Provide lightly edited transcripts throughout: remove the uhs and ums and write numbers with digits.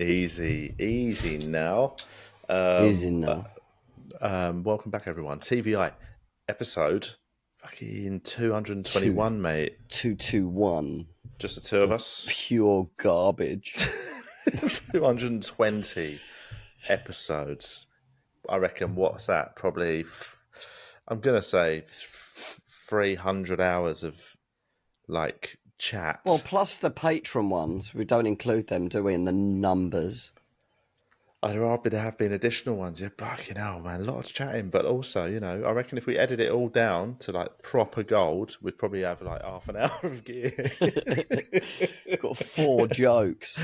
Easy now. Easy now. Welcome back, everyone. TVI episode fucking 221, mate. 221. Just the two of us. Pure garbage. 220 episodes. I reckon, what's that? Probably, I'm going to say 300 hours of, like, chat. Well, plus the patron ones. We don't include them, do we, in the numbers? There have been additional ones. Yeah, fucking hell, man. A lot of chatting. But also, you know, I reckon if we edit it all down to, like, proper gold, we'd probably have, like, half an hour of gear. Got 4 jokes.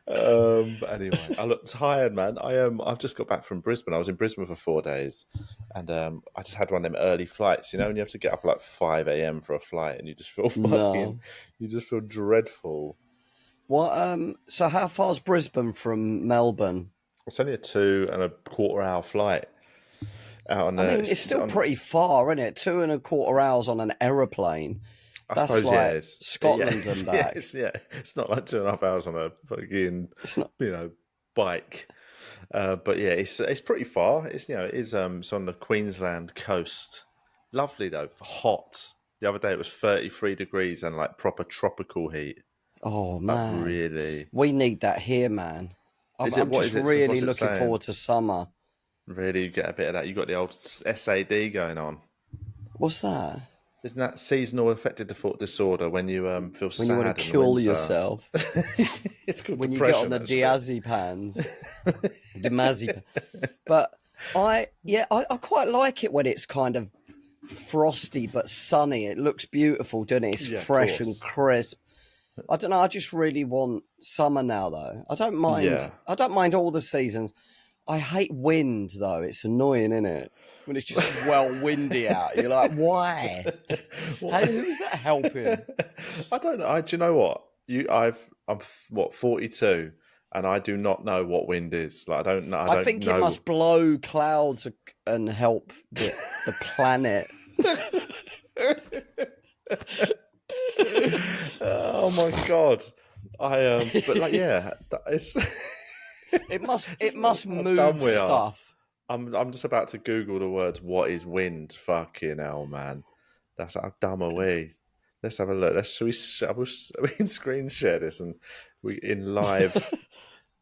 But anyway, I look tired, man. I've just got back from Brisbane. I was in Brisbane for 4 days, and I just had one of them early flights. You know, and you have to get up at like 5 a.m. for a flight, and you just feel you just feel dreadful. What? So how far's Brisbane from Melbourne? It's only a 2.25 hour flight. Out on it's still pretty far, isn't it? 2.25 hours on an aeroplane. That's suppose, like Scotland and back. It's not like 2.5 hours on a fucking bike. But yeah, it's pretty far. It's it's on the Queensland coast. Lovely though, hot. The other day it was 33 degrees and like proper tropical heat. Oh man, really? We need that here, man. I'm just really looking forward to summer. Really, you get a bit of that. You got the old SAD going on. What's that? Isn't that seasonal affective disorder when you feel sad? When you want to kill yourself. It's called when depression, you get on the diazepams. Diazepam. But I quite like it when it's kind of frosty but sunny. It looks beautiful, doesn't it? It's fresh and crisp. I don't know. I just really want summer now, though. I don't mind. Yeah. I don't mind all the seasons. I hate wind, though. It's annoying, isn't it? When it's just well windy out, you're like, why? Who's that helping? I don't know. Do you know what? I'm 42, and I do not know what wind is. Like I don't know. I think it must blow clouds and help the planet. Oh my god! But like, yeah, it's. It must move stuff. I'm just about to Google the words. What is wind? Fucking hell, man! That's how dumb are we? Let's have a look. We can screen share this and we in live.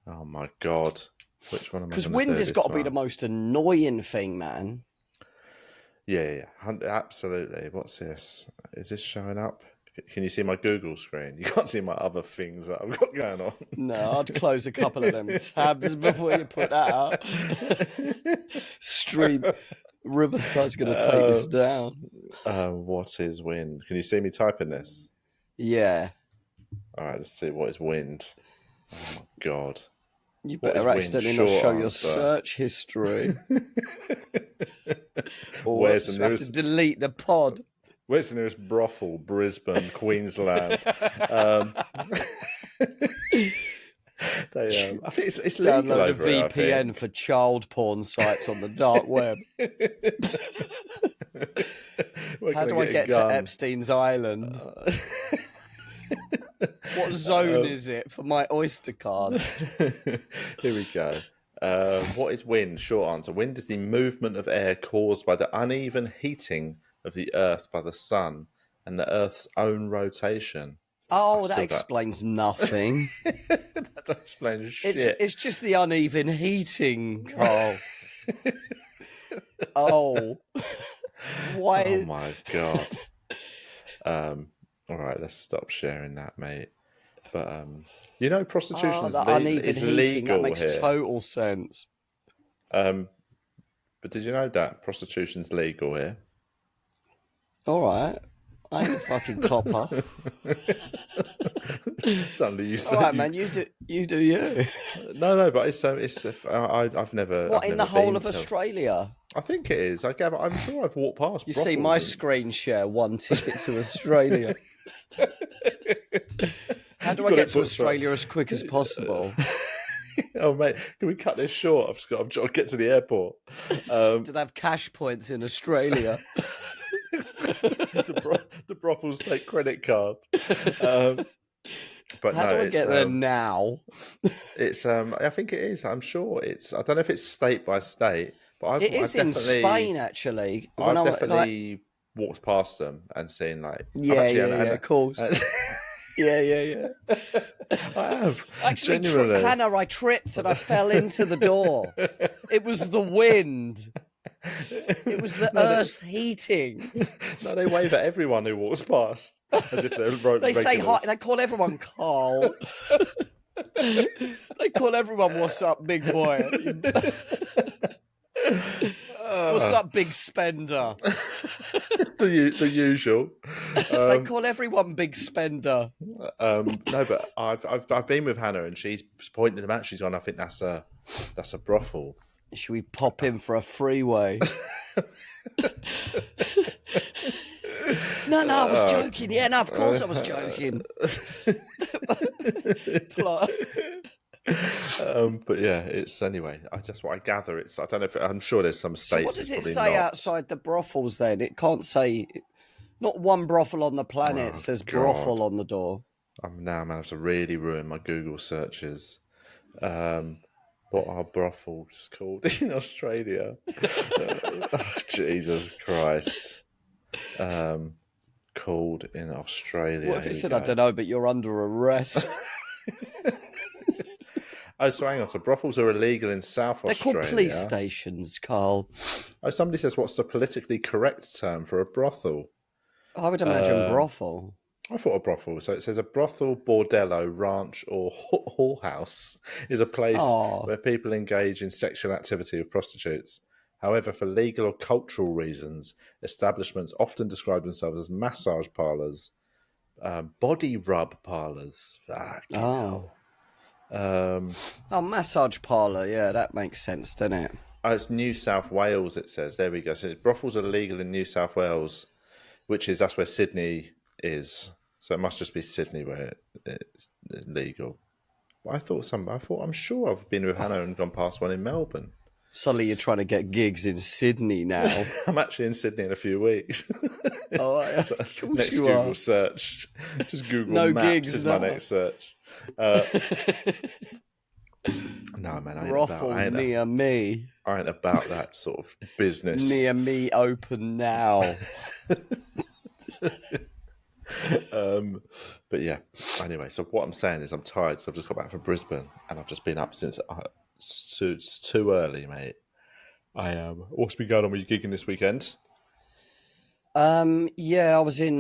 Oh my god! Which one am I? Because wind has got to be the most annoying thing, man. Yeah, absolutely. What's this? Is this showing up? Can you see my Google screen? You can't see my other things that I've got going on. No, I'd close a couple of them tabs before you put that out. Stream Riverside's going to take us down. What is wind? Can you see me typing this? Yeah. All right, let's see. What is wind? Oh, my God. You better accidentally not show your search history. Or have to delete the pod. Where's the nearest brothel? Brisbane, Queensland. I think it's legal download over a VPN for child porn sites on the dark web. How do I get to Epstein's Island? What zone is it for my Oyster card? Here we go. What is wind? Short answer. Wind is the movement of air caused by the uneven heating of the Earth by the sun and the Earth's own rotation. Oh, that explains nothing. That explains shit. It's just the uneven heating, Carl. Oh. Why? Oh, my God. All right, let's stop sharing that, mate. But, prostitution is legal. That makes total sense. But did you know that prostitution's legal here? All right. I ain't a fucking copper. Suddenly you say, all right, man. You do you. No, but I've never. What, I've in never the whole of Australia? I think it is. I'm sure I've walked past. You see my screen share 1 ticket to Australia. How do I get to Australia as quick as possible? Oh, mate, can we cut this short? I've got to get to the airport. Do they have cash points in Australia? The brothels take credit card. But how do I get there now? It's I think it is. I'm sure it's. I don't know if it's state by state, but It is in Spain actually. I've definitely walked past them and seen like. Yeah, of course. Yeah. I have. Actually, Hannah, I tripped and I fell into the door. It was the wind. It was the earth heating. No, they wave at everyone who walks past as if they're They say hi. They call everyone Carl. They call everyone, "What's up, big boy? What's up, big spender?" the usual. They call everyone big spender. No, but I've been with Hannah and she's pointed them out. She's gone, I think that's a brothel. Should we pop in for a freeway? No, I was joking. Yeah, no, of course I was joking. But yeah, it's anyway. What I gather. It's. I don't know if I'm sure there's some states. So what does it say outside the brothels? Then it can't say. Not one brothel on the planet says brothel on the door. I'm now managed to really ruin my Google searches. What are brothels called in Australia? Jesus Christ. Called in Australia. What if it said, I don't know, but you're under arrest? Oh, so hang on. So brothels are illegal in South Australia. They're called police stations, Carl. Oh, somebody says, what's the politically correct term for a brothel? I would imagine brothel. I thought a brothel. So it says a brothel, bordello, ranch, or whorehouse is a place where people engage in sexual activity with prostitutes. However, for legal or cultural reasons, establishments often describe themselves as massage parlours, body rub parlours. Massage parlour. Yeah, that makes sense, doesn't it? Oh, it's New South Wales, it says. There we go. So brothels are legal in New South Wales, that's where Sydney is. So it must just be Sydney where it's legal. But I'm sure I've been with Hannah and gone past one in Melbourne. Suddenly you're trying to get gigs in Sydney now. I'm actually in Sydney in a few weeks. Oh, yeah. So next Google search. Just Google no Maps gigs is now. my next search. No, man, I ain't near me. I ain't about that sort of business. Near me, open now. But yeah, anyway, so what I'm saying is I'm tired, so I've just got back from Brisbane and I've just been up since it's too early, mate. What's been going on with you gigging this weekend? Yeah, I was in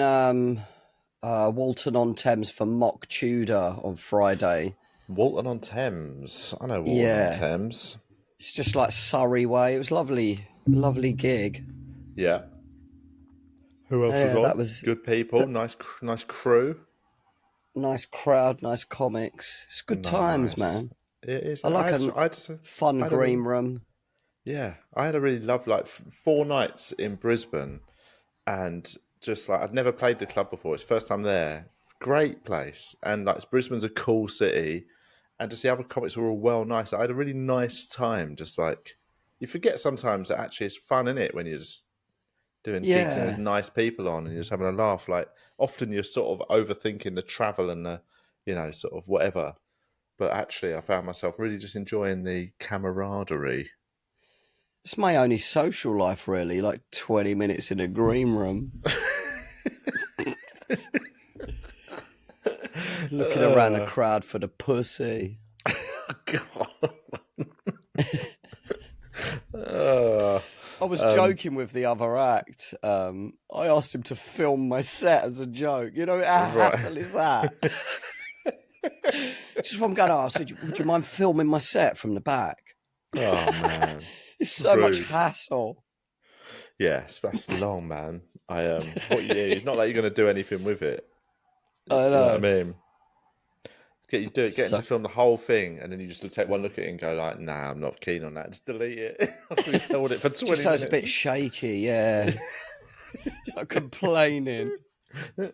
Walton-on-Thames for Mock Tudor on Friday. Walton-on-Thames. I know Walton-on-Thames. It's just like Surrey way. It was lovely gig. Yeah. Who else was on? That was good people. Nice crew. Nice crowd. Nice comics. It's good times, man. It is. I like a fun green room. Yeah, I had a really lovely 4 nights in Brisbane, and just I'd never played the club before. It's the first time there. Great place, and Brisbane's a cool city, and just the other comics were all well nice. I had a really nice time. Just you forget sometimes that actually it's fun, innit, when you're just doing gigs and there's nice people on and you're just having a laugh. Often you're sort of overthinking the travel and the, sort of whatever. But actually I found myself really just enjoying the camaraderie. It's my only social life, really, 20 minutes in a green room. Looking around the crowd for the pussy. God. I was joking with the other act. I asked him to film my set as a joke. How hassle is that? Just from going, I said, would you mind filming my set from the back? Oh, man. It's so much hassle. Yeah, that's long, man. It's not like you're going to do anything with it. I know. You know what I mean? Get to film the whole thing, and then you just take one look at it and go nah, I'm not keen on that. Just delete it. We've held it for 20 minutes. Just so it's a bit shaky, yeah. It's like complaining. Do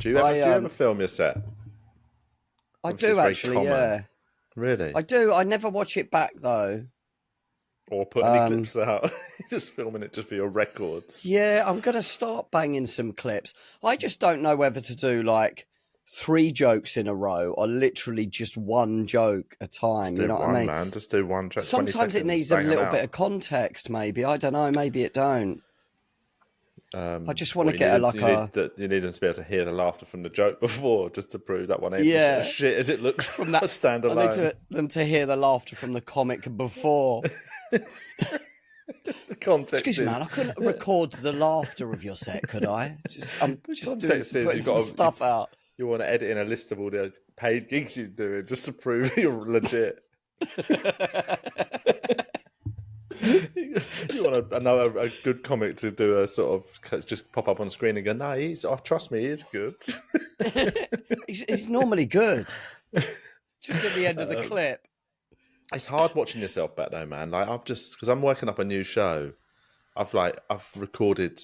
you ever film your set? I do actually, yeah. Really? I do. I never watch it back though. Or put any clips out. Just filming it just for your records. Yeah, I'm going to start banging some clips. I just don't know whether to do like 3 jokes in a row or literally just one joke a time. You know what I mean? Man. Just do one joke. Sometimes it needs a little bit of context, maybe. I don't know. Maybe it don't. I just want to get you need them to be able to hear the laughter from the joke before, just to prove that one ain't as shit as it looks from that standalone. I need them to hear the laughter from the comic before. The context Excuse me, man, I couldn't record the laughter of your set, could I? I'm just putting some stuff out. You want to edit in a list of all the paid gigs you're doing just to prove you're legit. You want a good comic to do a sort of just pop up on screen and go, no, trust me, he's good. he's normally good. Just at the end of the clip. It's hard watching yourself back though, man. Like because I'm working up a new show. I've recorded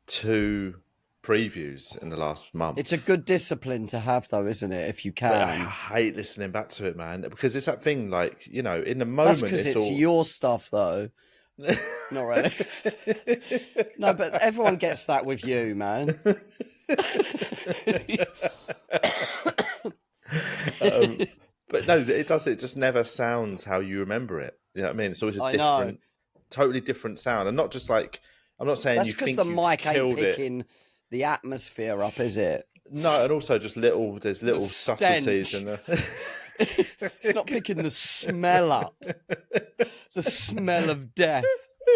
2 previews in the last month. It's a good discipline to have though, isn't it? If you can. But I hate listening back to it, man, because it's that thing like, in the moment. That's because it's your stuff though. Not really. No, but everyone gets that with you, man. But no, it does. It just never sounds how you remember it. You know what I mean? It's always a totally different sound, and not just like I'm not saying that's you because think the you mic killed ain't picking the atmosphere up, is it? No, and also just there's little subtleties in there. It's not picking the smell up, the smell of death.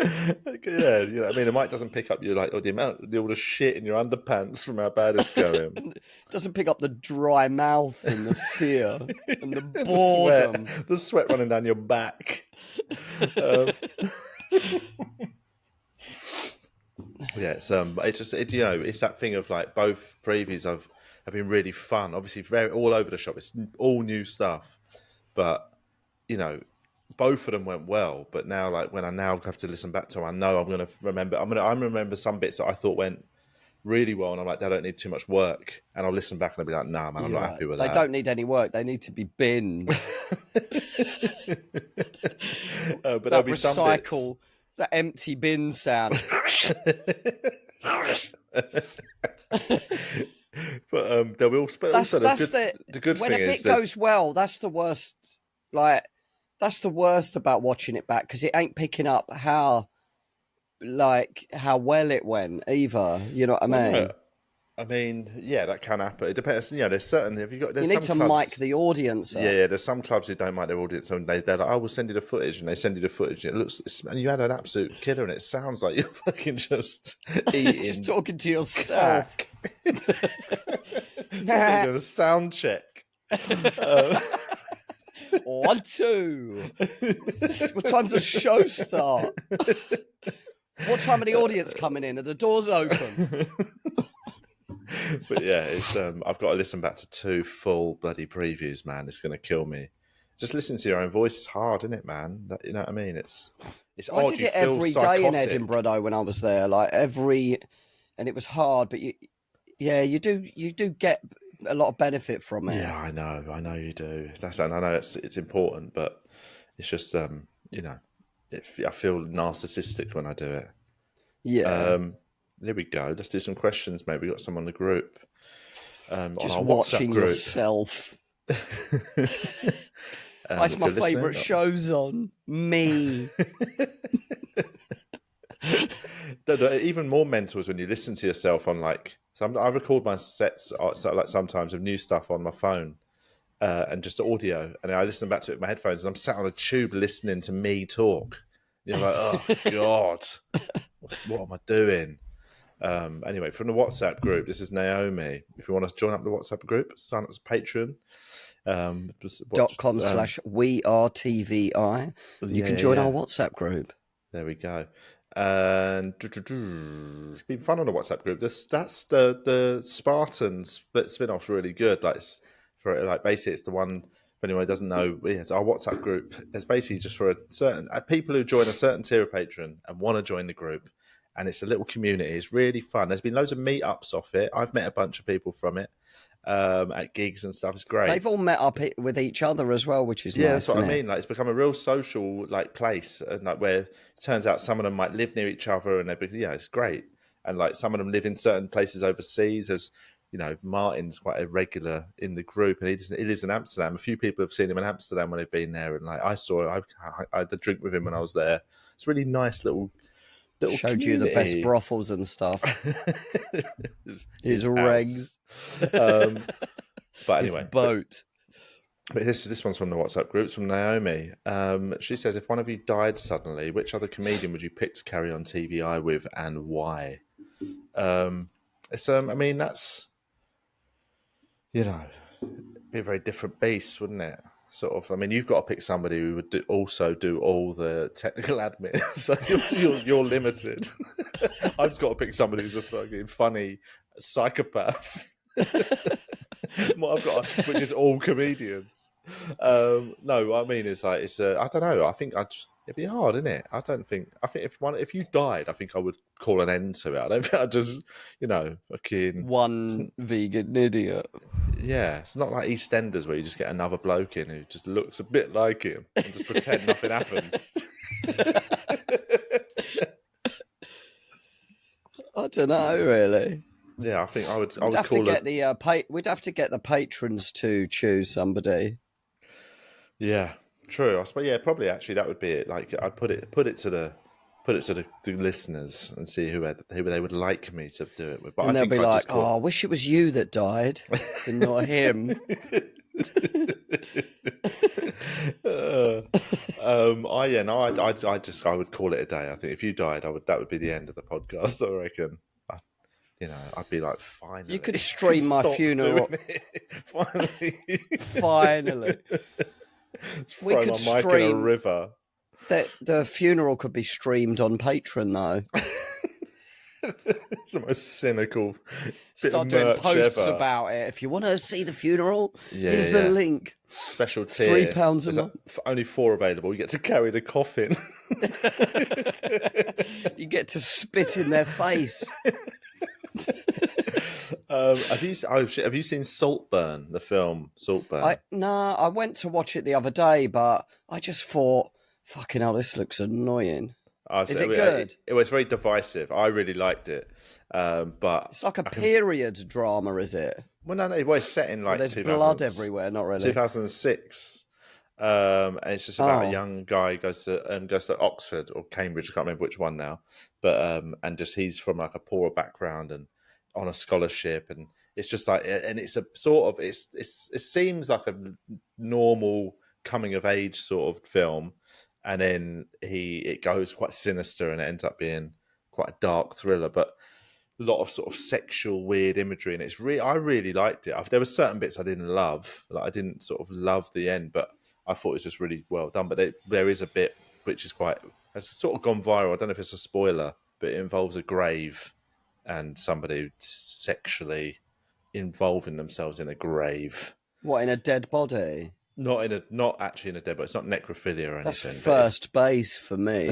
Yeah, you know what I mean? The mic doesn't pick up all the shit in your underpants from how bad it's going. It doesn't pick up the dry mouth and the fear and the boredom. The sweat running down your back. Yeah, it's that thing of like both previews have been really fun. Obviously, very all over the shop. It's all new stuff, but both of them went well. But now, like when I now have to listen back to them, I know I'm going to remember. I'm remember some bits that I thought went really well, and I'm like, they don't need too much work. And I'll listen back and I'll be like, nah, man, I'm not happy with that. They don't need any work. They need to be binned. But there'll be some bits. That empty bin sound. But there'll be also the good when thing a is bit goes well, that's the worst. Like that's the worst about watching it back because it ain't picking up how well it went either. You know what I mean? Yeah. I mean, yeah, that can happen. It depends. There's certain. You need to mic the audience up. Yeah. There's some clubs who don't mic their audience, and they're like, "I will send you the footage," and they send you the footage. And and you had an absolute killer, and it sounds like you're fucking just eating, just talking to yourself. Doing a sound check. 1, 2. What time's the show start? What time are the audience coming in? Are the doors open? But yeah, it's I've got to listen back to 2 full bloody previews, man. It's going to kill me. Just listening to your own voice is hard, isn't it, man? You know what I mean? It's I odd. did it every day in Edinburgh though when I was there, and it was hard. But you do get a lot of benefit from it. Yeah, I know you do. I know it's important, but it's just I feel narcissistic when I do it. Yeah. There we go. Let's do some questions, mate. We got some on the group. Just on our watching WhatsApp group. Yourself. That's my favourite shows on. Me. Even more mental is when you listen to yourself on I record my sets sometimes of new stuff on my phone and just audio, and I listen back to it with my headphones, and I'm sat on a tube listening to me talk. You're like, oh God, what am I doing? Anyway, from the WhatsApp group, this is Naomi. If you want to join up the WhatsApp group, sign up as Patreon. .com/wearetvi. You can join our WhatsApp group. There we go. And it's been fun on the WhatsApp group. That's the Spartan spin-off's really good. Basically it's the one, if anyone doesn't know, it's our WhatsApp group. It's basically just for a certain people who join a certain tier of patron and want to join the group. And it's a little community. It's really fun. There's been loads of meetups off it. I've met a bunch of people from it. at gigs and stuff. It's great. They've all met up with each other as well, which is nice. That's what I mean. Like, it's become a real social like place, and like where it turns out some of them might live near each other, and it's great. And like some of them live in certain places overseas. There's, Martin's quite a regular in the group, and he lives in Amsterdam. A few people have seen him in Amsterdam when they've been there, and like I had a drink with him when I was there. It's a really nice little showed community. You the best brothels and stuff. his regs. But anyway, his boat. But this one's from the WhatsApp group. It's from Naomi. She says, if one of you died suddenly, which other comedian would you pick to carry on TVI with, and why? It's I mean, that's, be a very different beast, wouldn't it? Sort of. I mean, you've got to pick somebody who would also do all the technical admin, so you're limited. I've just got to pick somebody who's a fucking funny psychopath. What I've got, which is all comedians. No, what I mean is like I don't know. I think it'd be hard, isn't it? I think if you died, I think I would call an end to it. I don't think I'd just fucking one vegan idiot. Yeah, it's not like EastEnders where you just get another bloke in who just looks a bit like him and just pretend nothing happens. I don't know, really. Yeah, I think I would. We'd have to get the patrons to choose somebody. Yeah, true. I suppose. Yeah, probably. Actually, that would be it. Like, I'd put it to the listeners and see who they would like me to do it with. But and they'll be like, "Oh, I wish it was you that died, and not him." I would call it a day. I think if you died, that would be the end of the podcast. I reckon. I'd be like, finally. You could stream my funeral. Finally. We could my mic in a river. The funeral could be streamed on Patreon, though. It's the most cynical. Start doing posts about it. If you want to see the funeral, here's the link. Special tier. £3 a month. Only 4 available. You get to carry the coffin. You get to spit in their face. Have you seen Saltburn, the film Saltburn? I went to watch it the other day, but I just thought, fucking hell, this looks annoying. Is it good? It was very divisive. I really liked it, but it's like a period drama, is it? Well, no, it was set in like there's blood everywhere. Not really. 2006, and it's just about a young guy goes to Oxford or Cambridge. I can't remember which one now, but and just he's from like a poorer background and on a scholarship, and it's just like, and it's a sort of it seems like a normal coming of age sort of film. And then it goes quite sinister, and it ends up being quite a dark thriller, but a lot of sort of sexual weird imagery. And I really liked it. There were certain bits I didn't love, like I didn't sort of love the end, but I thought it was just really well done. But there is a bit which has sort of gone viral. I don't know if it's a spoiler, but it involves a grave and somebody sexually involving themselves in a grave. What, in a dead body? Not actually in a dead body. It's not necrophilia or anything. That's first base for me.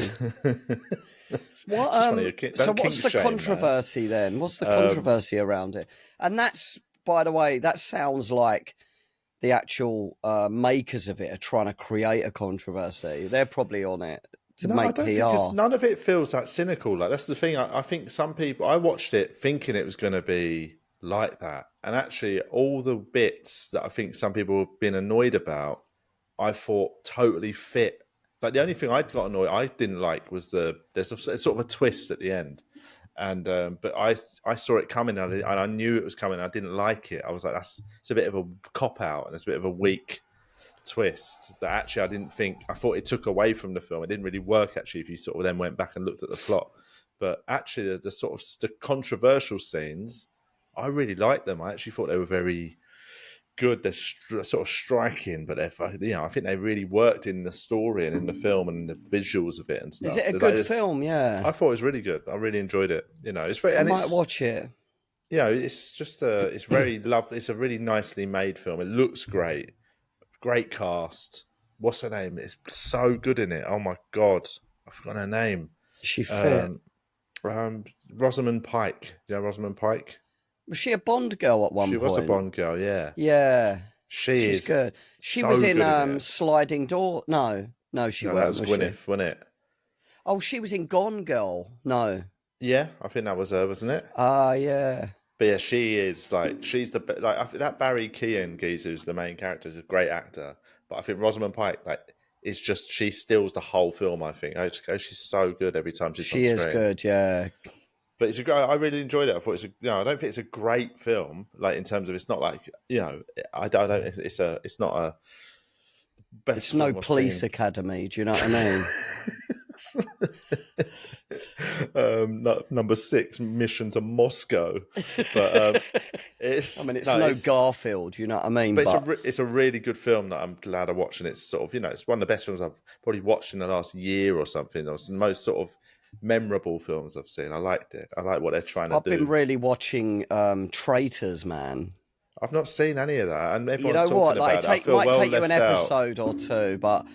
What's the controversy then? What's the controversy around it? And that's, by the way, that sounds like the actual makers of it are trying to create a controversy. They're probably on it to make PR. None of it feels that cynical. Like, that's the thing. I think some people. I watched it thinking it was going to be like that, and actually all the bits that I think some people have been annoyed about, I thought totally fit. Like, the only thing I didn't like was there's sort of a twist at the end, and but I saw it coming, and I knew it was coming. I didn't like it. I was like, it's a bit of a cop out, and it's a bit of a weak twist that actually I thought it took away from the film. It didn't really work actually if you sort of then went back and looked at the plot. But actually the sort of the controversial scenes, I really liked them. I actually thought they were very good. They're sort of striking, but I think they really worked in the story and in the film and the visuals of it and stuff. Is it a good film? Yeah, I thought it was really good. I really enjoyed it. It's very. I might watch it. It's just it's very lovely. It's a really nicely made film. It looks great. Great cast. What's her name? It's so good in it. Oh my god, I forgot her name. Is she fit? Rosamund Pike. Yeah, Rosamund Pike. Was she a Bond girl at one She point? was a Bond girl, yeah. Yeah. She's good. She so was in, good in Sliding Door. No, she No, weren't. that was Gwyneth, she? wasn't it? Oh, she was in Gone Girl. No. Yeah, I think that was her, wasn't it? Yeah. But yeah, she is like she's the like I think that Barry Keoghan geezer who's the main character is a great actor. But I think Rosamund Pike is just she steals the whole film. I think she's so good every time she's on She is screen. good, yeah. But it's I really enjoyed it. I thought I don't think it's a great film. Like in terms of it's not like I don't it's not a best. It's no police seen. academy. Do you know what I mean? Number 6, Mission to Moscow. But it's no Garfield. You know what I mean? But it's a really good film that I'm glad I watched, and it's sort of it's one of the best films I've probably watched in the last year or something. It's the most sort of memorable films I've seen. I liked it. I like what they're trying to do. I've been really watching Traitors, man. I've not seen any of that, and everyone's talking about it. It might take you an episode or two, but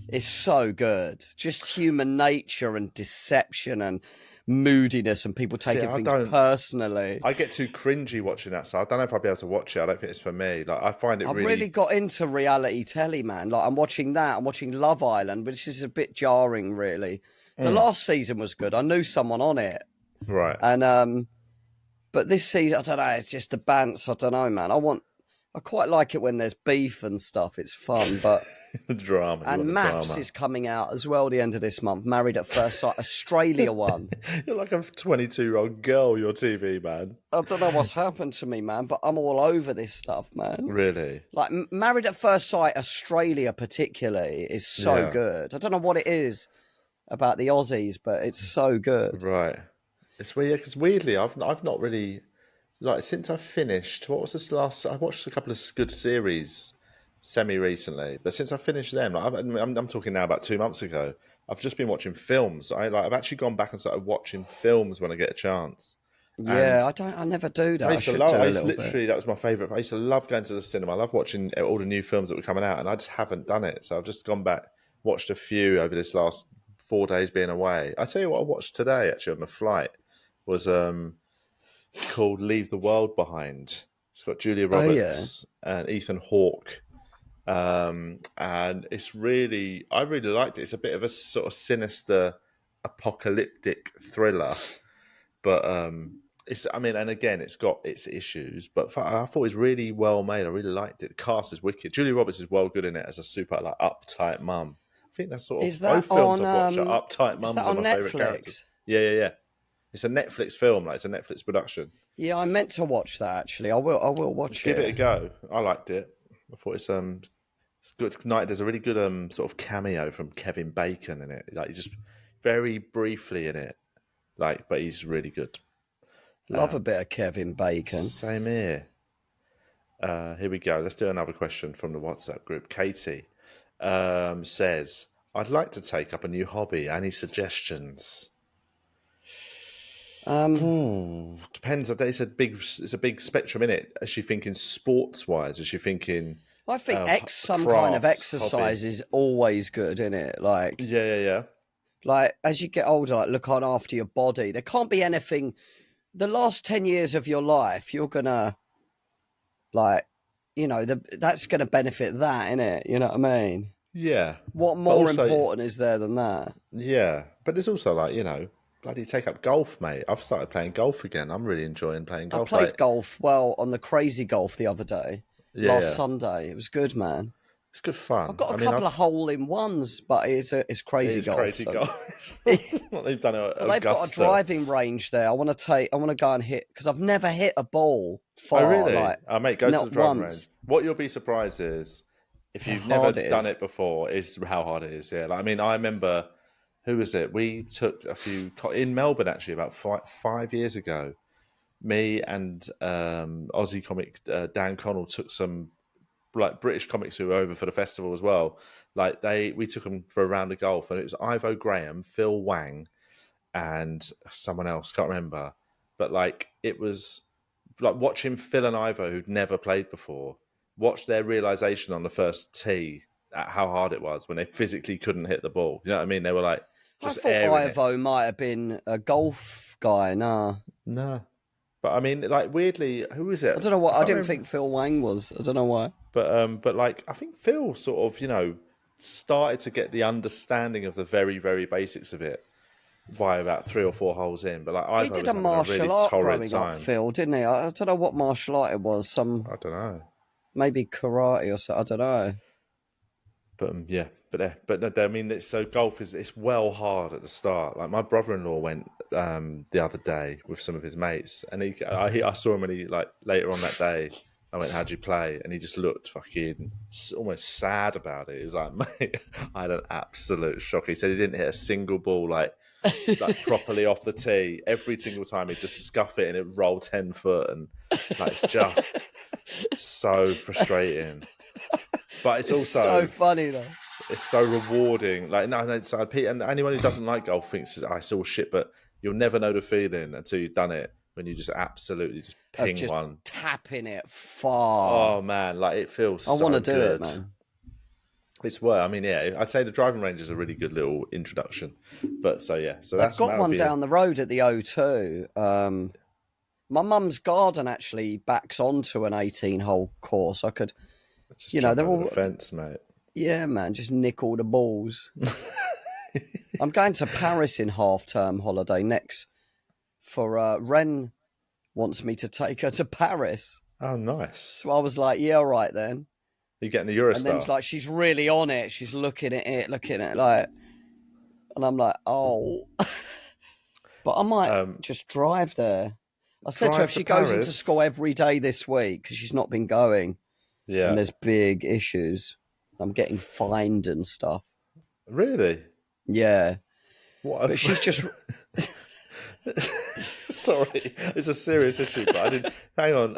it's so good. Just human nature and deception and moodiness and people taking things personally. I get too cringy watching that, so I don't know if I'll be able to watch it. I don't think it's for me. Like I find it I've really got into reality telly, man. Like I'm watching that. I'm watching Love Island, which is a bit jarring, really. The last season was good. I knew someone on it. Right. And but this season, I don't know, it's just the bants. I don't know, man. I quite like it when there's beef and stuff. It's fun, but the drama. And Maths is coming out as well the end of this month. Married at First Sight, Australia one. You're like a 22-year-old girl, your TV, man. I don't know what's happened to me, man, but I'm all over this stuff, man. Really? Like Married at First Sight, Australia particularly, is so good. I don't know what it is about the Aussies, but it's so good. Right. It's weird because weirdly, I've not really since I finished. What was this last? I watched a couple of good series semi-recently, but since I finished them, I'm talking now about 2 months ago. I've just been watching films. I've actually gone back and started watching films when I get a chance. Yeah, I never do that. That was my favourite. I used to love going to the cinema. I love watching all the new films that were coming out, and I just haven't done it. So I've just gone back, watched a few over this last 4 days being away. I tell you what I watched today, actually, on the flight, was called Leave the World Behind. It's got Julia Roberts and Ethan Hawke. And it's I really liked it. It's a bit of a sort of sinister, apocalyptic thriller, but and again, it's got its issues, but I thought it was really well made. I really liked it. The cast is wicked. Julia Roberts is well good in it as a super uptight mum. I think that's sort of both films I've watched are uptight mums. Is that on my favourite characters. Yeah. It's a Netflix film. It's a Netflix production. Yeah, I meant to watch that actually. I will watch it. Give it a go. I liked it. I thought it's good tonight. There's a really good sort of cameo from Kevin Bacon in it. He's just very briefly in it. But he's really good. Love a bit of Kevin Bacon. Same here. Here we go. Let's do another question from the WhatsApp group. Katie says, "I'd like to take up a new hobby. Any suggestions?" Depends. It's a big spectrum in it. Is she thinking sports wise? Is she thinking? I think some kind of exercise is always good, isn't it? Yeah. Like as you get older, look on after your body. There can't be anything. The last 10 years of your life, you're gonna that's gonna benefit that, innit? You know what I mean? Yeah. What more important is there than that? Yeah, but there's also bloody take up golf, mate. I've started playing golf again. I'm really enjoying playing golf. I played golf on the Crazy Golf the other day. Last Sunday. It was good, man. It's good fun. I've got a couple of hole-in-ones, but it's crazy golf. Crazy golf. They've done they've got a driving range there. I want to go and hit, because I've never hit a ball far. Oh, really? Mate, go to the driving range. What you'll be surprised is, if you've never done it before, is how hard it is. Yeah, I remember, who was it? We took a few in Melbourne actually about 5 years ago. Me and Aussie comic Dan Connell took some British comics who were over for the festival as well. We took them for a round of golf, and it was Ivo Graham, Phil Wang, and someone else, can't remember. But it was watching Phil and Ivo, who'd never played before, watch their realization on the first tee at how hard it was when they physically couldn't hit the ball. You know what I mean? They were just I thought Ivo might have been a golf guy. No. But I mean, like weirdly, who is it? I don't know what. I didn't remember. think Phil Wang was. I don't know why. But like I think Phil sort of started to get the understanding of the very very basics of it by about 3 or 4 holes in. But like I He was did a having martial really art torrid growing time. up, Phil, didn't he? I don't know what martial art it was. I don't know. Maybe karate or something. I don't know. But I mean, golf it's well hard at the start. Like my brother-in-law went the other day with some of his mates, and I saw him when he like later on that day. I went, "How'd you play?" And he just looked fucking almost sad about it. He was like, "Mate, I had an absolute shock." He said he didn't hit a single ball like properly off the tee. Every single time he'd just scuff it and it rolled 10 foot, and like it's just so frustrating. But it's also so funny though. It's so rewarding. Like and anyone who doesn't like golf thinks it's all shit, but you'll never know the feeling until you've done it. When you just absolutely just ping one, tapping it far. Oh man, like it feels. I want to do good. it, man. It's I mean, yeah, I'd say the driving range is a really good little introduction. But so I've got one down the road at the O2. My mum's garden actually backs onto an 18-hole course. I could, they're all the fence, mate. Yeah, man, just nick all the balls. I'm going to Paris in half-term holiday next. For Ren wants me to take her to Paris. Oh, nice. So I was like, yeah, all right then. You're getting the Eurostar. And then like she's really on it. She's looking at it like, and I'm like, oh. But I might just drive there. I said to her if she goes into school every day this week because she's not been going. Yeah. And there's big issues. I'm getting fined and stuff. Really? Yeah. What? But she's just. Sorry, it's a serious issue, but I didn't. Hang on,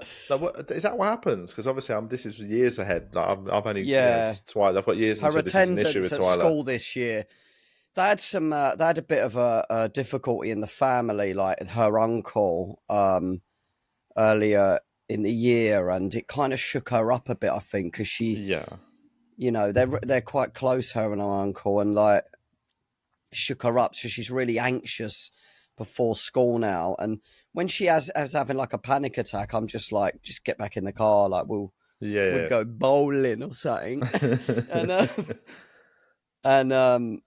is that what happens? Because obviously, this is years ahead. Like I've only Twilight. I've got years until this is an issue with Twilight. Her attendance at school this year. They had they had a bit of a difficulty in the family, like her uncle earlier in the year, and it kind of shook her up a bit. I think because they're quite close, her and her uncle, and like shook her up, so she's really anxious before school now. And when she has having like a panic attack, I'm just like, just get back in the car, like we'll go bowling or something. and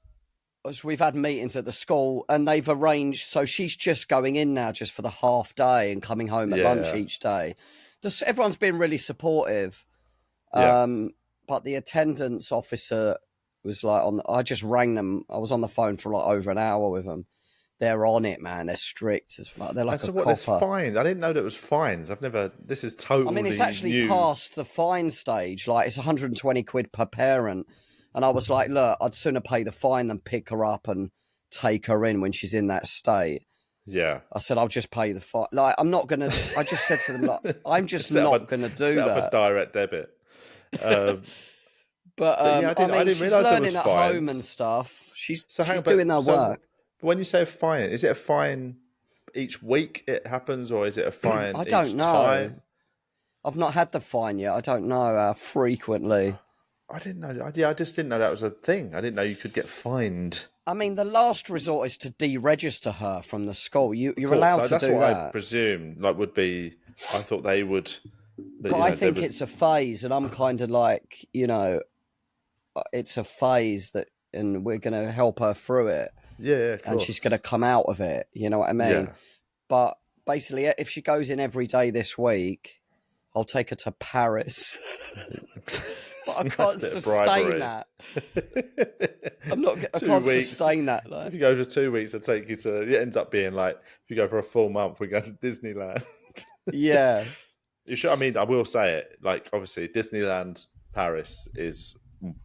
so we've had meetings at the school, and they've arranged, so she's just going in now just for the half day and coming home at lunch each day. Everyone's been really supportive. But the attendance officer was like I just rang them. I was on the phone for like over an hour with them. They're on it, man. They're strict as fuck. They're like a copper. There's fines. I didn't know that it was fines. This is totally. I mean, it's actually past the fine stage. Like it's 120 quid per parent. And I was like, look, I'd sooner pay the fine than pick her up and take her in when she's in that state. Yeah. I said, I'll just pay the fine. Like, I'm not going to, I just said to them, like, I'm just not going to do that. Set up a direct debit. But I didn't she's realize learning at home and stuff. She's doing her work. But when you say a fine, is it a fine each week it happens, or is it a fine I don't each know. time? I've not had the fine yet. I don't know how frequently. I didn't know. I just didn't know that was a thing. I didn't know you could get fined. I mean, the last resort is to deregister her from the school. You're allowed to do that. That's what I presumed. Like, would be. I thought they would. But I think it's a phase, and I'm kind of like, it's a phase that, and we're going to help her through it. Yeah, and she's going to come out of it. You know what I mean? Yeah. But basically, if she goes in every day this week, I'll take her to Paris. But I can't sustain that. I'm not. I can't sustain that. Like. If you go for 2 weeks, I'll take you to. It ends up being like if you go for a full month, we go to Disneyland. Yeah, you should. I mean, I will say it. Like, obviously, Disneyland Paris is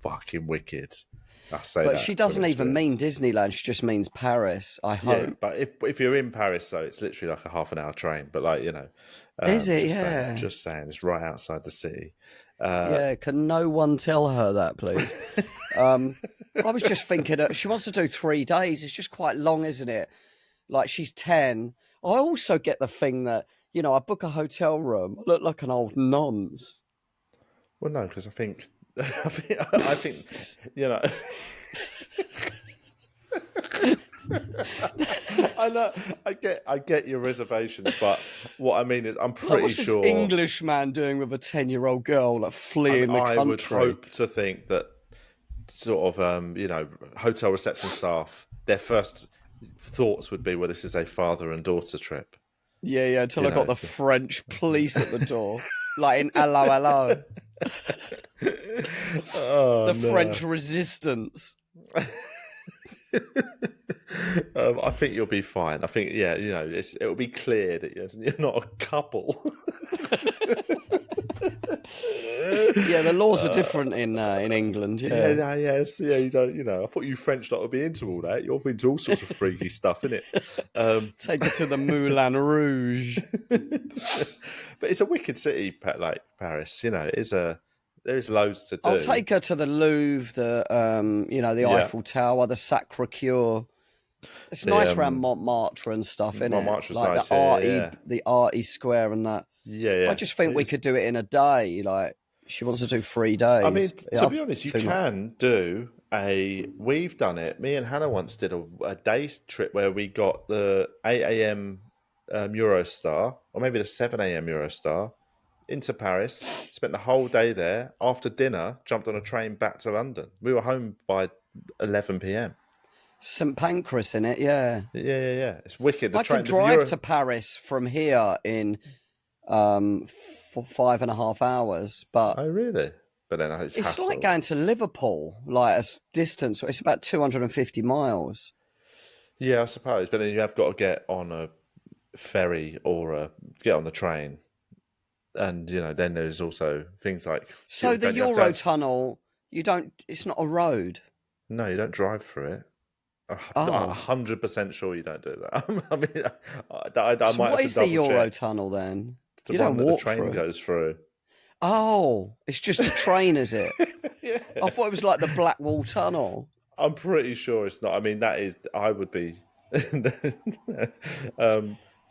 fucking wicked. I say but that she doesn't even mean Disneyland. She just means Paris. I hope. Yeah, but if you're in Paris, though, it's literally like a half an hour train. But like is it? Just saying, it's right outside the city. Can no one tell her that, please? I was just thinking that she wants to do 3 days. It's just quite long, isn't it? Like, she's 10. I also get the thing that, I book a hotel room. I look like an old nonce. Well, no, because I think, I know, I get your reservations, but what I mean is, I'm pretty what's sure this English man doing with a 10-year-old girl, like fleeing the country? I would hope to think that sort of, hotel reception staff, their first thoughts would be, well, this is a father and daughter trip. Yeah, until I got the French police at the door, like in Hello, Hello. French resistance. I think you'll be fine. I think, it'll be clear that you're not a couple. Yeah, the laws are different in England. You don't. I thought you French lot would be into all that. You're into all sorts of freaky stuff, innit? Take her to the Moulin Rouge. But it's a wicked city, like Paris. There's loads to do. I'll take her to the Louvre, the Eiffel Tower, the Sacré-Cœur. It's nice around Montmartre and stuff, isn't it? Montmartre's like nice, the arty square and that. Yeah. I just think we could do it in a day. Like, she wants to do 3 days. I mean, to be honest, you can do we've done it. Me and Hannah once did a day trip where we got the 8 a.m. Eurostar, or maybe the 7 a.m. Eurostar, into Paris, spent the whole day there. After dinner, jumped on a train back to London. We were home by 11 p.m. St Pancras in it, yeah. Yeah. It's wicked. I can drive to Paris from here in for 5.5 hours, but oh really? But then it's hassle. Like going to Liverpool, like a distance. It's about 250 miles. Yeah, I suppose. But then you have got to get on a ferry or get on the train, and then there's also things like the Eurotunnel. You don't. It's not a road. No, you don't drive through it. I'm 100% sure you don't do that. I mean, I might. What is the Eurotunnel then? The one that the train goes through. Oh, it's just a train, is it? Yeah. I thought it was like the Blackwall Tunnel. I'm pretty sure it's not. I mean, that is. I would be. Let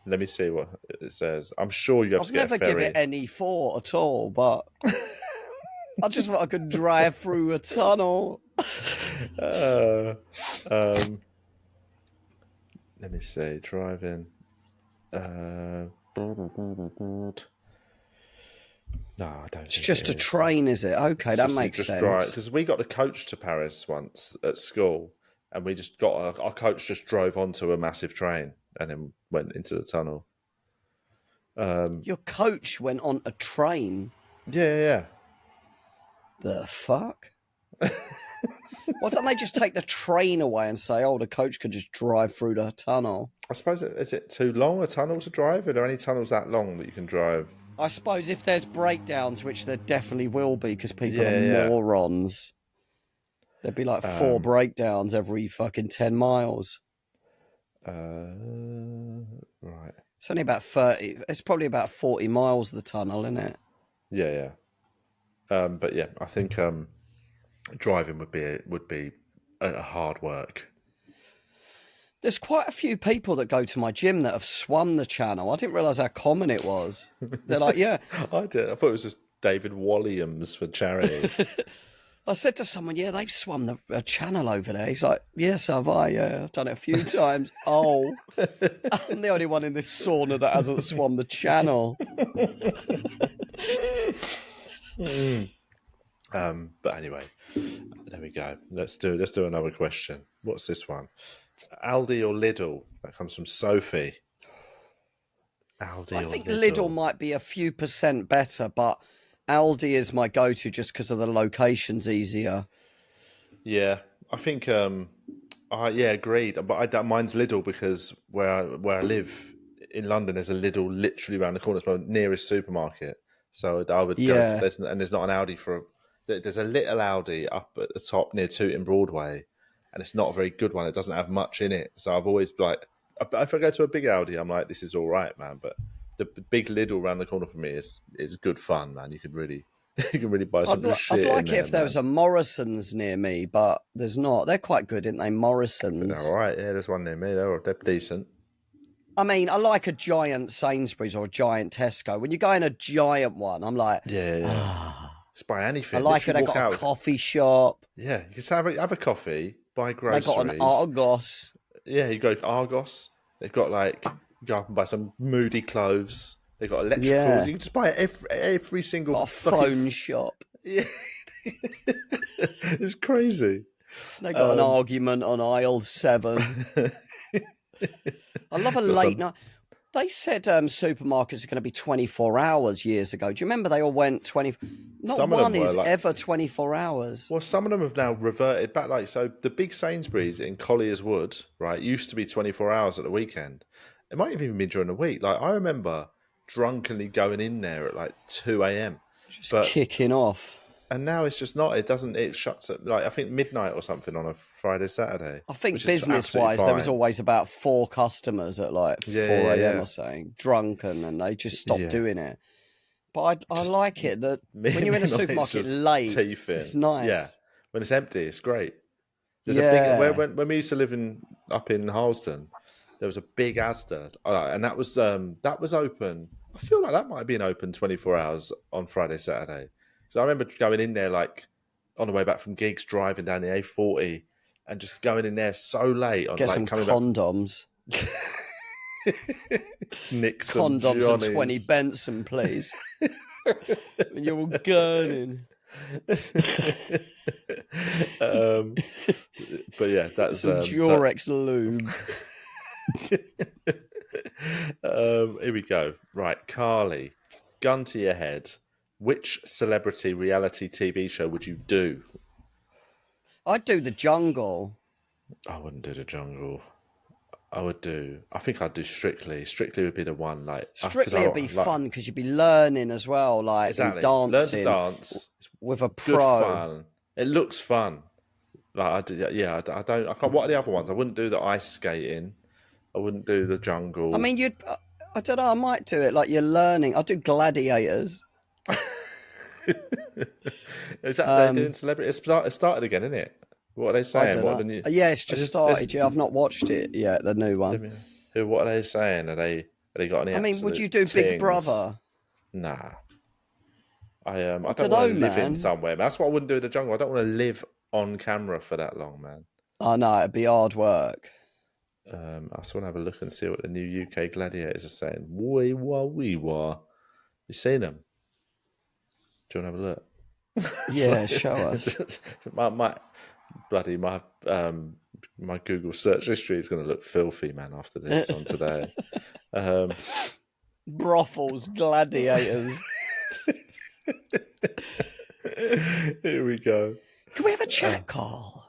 me see what it says. I'm sure you have to get a ferry. I've never given it any thought at all, but I just thought I could drive through a tunnel. Let me see. Driving. No, I don't. It's just a train, is it? Okay, that makes sense. Because we got a coach to Paris once at school, and we just got our coach just drove onto a massive train and then went into the tunnel. Your coach went on a train? Yeah. The fuck? Why don't they just take the train away and say, the coach could just drive through the tunnel? I suppose, is it too long a tunnel to drive? Are there any tunnels that long that you can drive? I suppose if there's breakdowns, which there definitely will be because people are morons, there'd be like 4 breakdowns every fucking 10 miles. Right. It's only about 30. It's probably about 40 miles, the tunnel, isn't it? Yeah. But yeah, I think driving would be a hard work. There's quite a few people that go to my gym that have swum the channel. I didn't realise how common it was. They're like, yeah. I did. I thought it was just David Walliams for charity. I said to someone, yeah, they've swum the channel over there. He's like, yes, have I? Yeah, I've done it a few times. Oh, I'm the only one in this sauna that hasn't swum the channel. But anyway, there we go. Let's do another question. What's this one? Aldi or Lidl? That comes from Sophie. Aldi I or think Lidl? Lidl might be a few percent better, but Aldi is my go-to just because of the location's easier. Yeah, I think. Agreed. But mine's Lidl because where I live in London, there's a Lidl literally around the corner. It's my nearest supermarket. So I would go. There's not an Aldi there's a little Aldi up at the top near Tooting Broadway, and it's not a very good one. It doesn't have much in it. So I've always if I go to a big Aldi, I'm like, this is all right, man. But the big Lidl around the corner for me is good fun, man. You can really buy some shit. I'd like it if there was a Morrison's near me, but there's not. They're quite good, aren't they? Morrison's. All right, yeah, there's one near me. They're decent. I mean, I like a giant Sainsbury's or a giant Tesco. When you go in a giant one, I'm like, just buy anything. I like it. They got a coffee shop. Yeah, you can have a coffee, buy groceries. They got an Argos. Yeah, you go to Argos. They've got like, you go up and buy some moody clothes. They've got electricals. You can just buy every single got a phone shop. Yeah. It's crazy. They got an argument on aisle 7. I love a late night. They said supermarkets are going to be 24 hours years ago. Do you remember they all went 20? Not one is ever 24 hours. Well, some of them have now reverted back. Like, so the big Sainsbury's in Collier's Wood, right, used to be 24 hours at the weekend. It might even be during the week. Like, I remember drunkenly going in there at like 2 a.m. Just kicking off. And now it's just not. It shuts at like, I think midnight or something on a Friday, Saturday. I think business-wise, there was always about 4 customers at like 4 a.m. or something, drunken, and they just stopped doing it. But I like it that when you're in a supermarket late, it's nice. Yeah, when it's empty, it's great. There's a big, when we used to live up in Harlesden, there was a big Asda, and that was open. I feel like that might have been open 24 hours on Friday, Saturday. So I remember going in there like on the way back from gigs, driving down the A40, and just going in there so late. Get some condoms. Nick some condoms Johnnies. And 20 Benson, please. When you're all gurning. But yeah, that's some Durex lube. Here we go. Right, Carly, gun to your head. Which celebrity reality TV show would you do? I'd do The Jungle. I wouldn't do The Jungle. I think I'd do Strictly. Strictly would be the one. Like Strictly would be fun because you'd be learning as well, like exactly. Dancing. Learn to dance with a pro. Good fun. It looks fun. Like I can't. What are the other ones? I wouldn't do the ice skating. I wouldn't do The Jungle. I mean, I don't know. I might do it like you're learning. I'd do Gladiators. Is that they're doing celebrity? It started again, isn't it? What are they saying? Yeah, it's just started. Yeah, I've not watched it yet. The new one. What are they saying? Are they got any? I mean, would you do Big Brother? Nah. I don't want to live in somewhere. That's what I wouldn't do in The Jungle. I don't want to live on camera for that long, man. I know it'd be hard work. I just want to have a look and see what the new UK Gladiators are saying. Wee wah wee wah. You seen them? Do you want to have a look? Yeah, show us. my Google search history is going to look filthy, man, after this on today. Brothels, Gladiators. Here we go. Can we have a chat, Carl?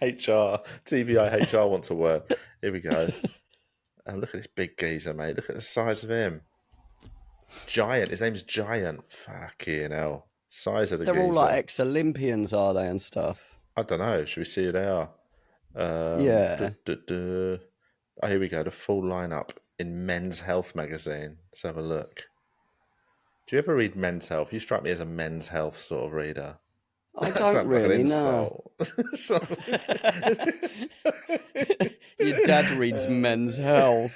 TVI HR want to work. Here we go. Look at this big geezer, mate. Look at the size of him. Giant. His name's Giant. Fucking hell. Size of the geezer. They're all like ex-Olympians, are they, and stuff? I don't know. Should we see who they are? Yeah. Oh, here we go. The full lineup in Men's Health magazine. Let's have a look. Do you ever read Men's Health? You strike me as a Men's Health sort of reader. I don't really know. Your dad reads Men's Health.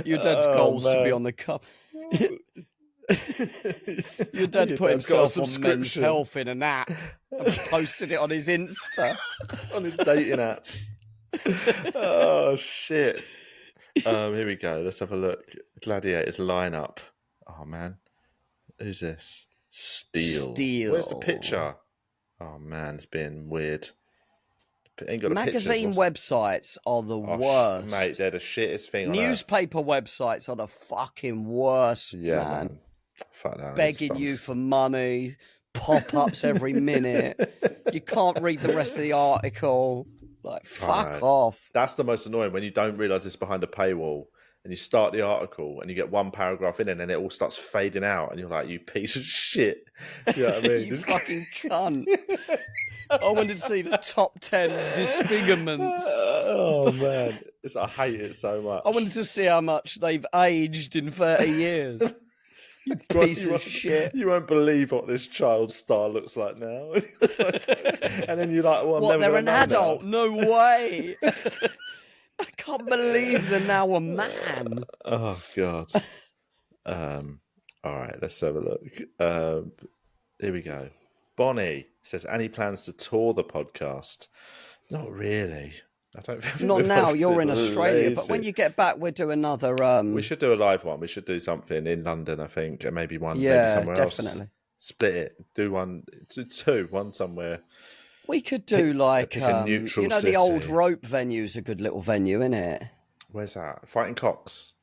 Your dad's goal's to be on the cup. Your dad put himself on Men's Health in an app and posted it on his Insta. On his dating apps. Oh, shit. Here we go. Let's have a look. Gladiators lineup. Oh, man. Who's this? Steel. Where's the picture? Oh, man. It's being weird. Ain't got magazine websites are the worst. Mate, they're the shittest thing on Newspaper websites are the fucking worst, man. Fuck that. Begging you for money, pop-ups every minute. You can't read the rest of the article. Like, fuck off. That's the most annoying, when you don't realise it's behind a paywall and you start the article and you get one paragraph in and then it all starts fading out and you're like, you piece of shit. You know what I mean? You fucking cunt. I wanted to see the top 10 disfigurements. Oh, man. I hate it so much. I wanted to see how much they've aged in 30 years. You piece of shit. You won't believe what this child's star looks like now. And then you're like, well, they're an adult? Now. No way. I can't believe they're now a man. Oh, God. All right, let's have a look. Here we go. Bonnie says, any plans to tour the podcast? Not really. I don't think Not now. You're in Australia, lazy. but when you get back, we'll do another. We should do a live one. We should do something in London, I think, and maybe maybe somewhere definitely. else. Split it. Do one, two, one somewhere. We could do like a neutral the old rope venue's a good little venue, isn't it? Where's that? Fighting Cocks?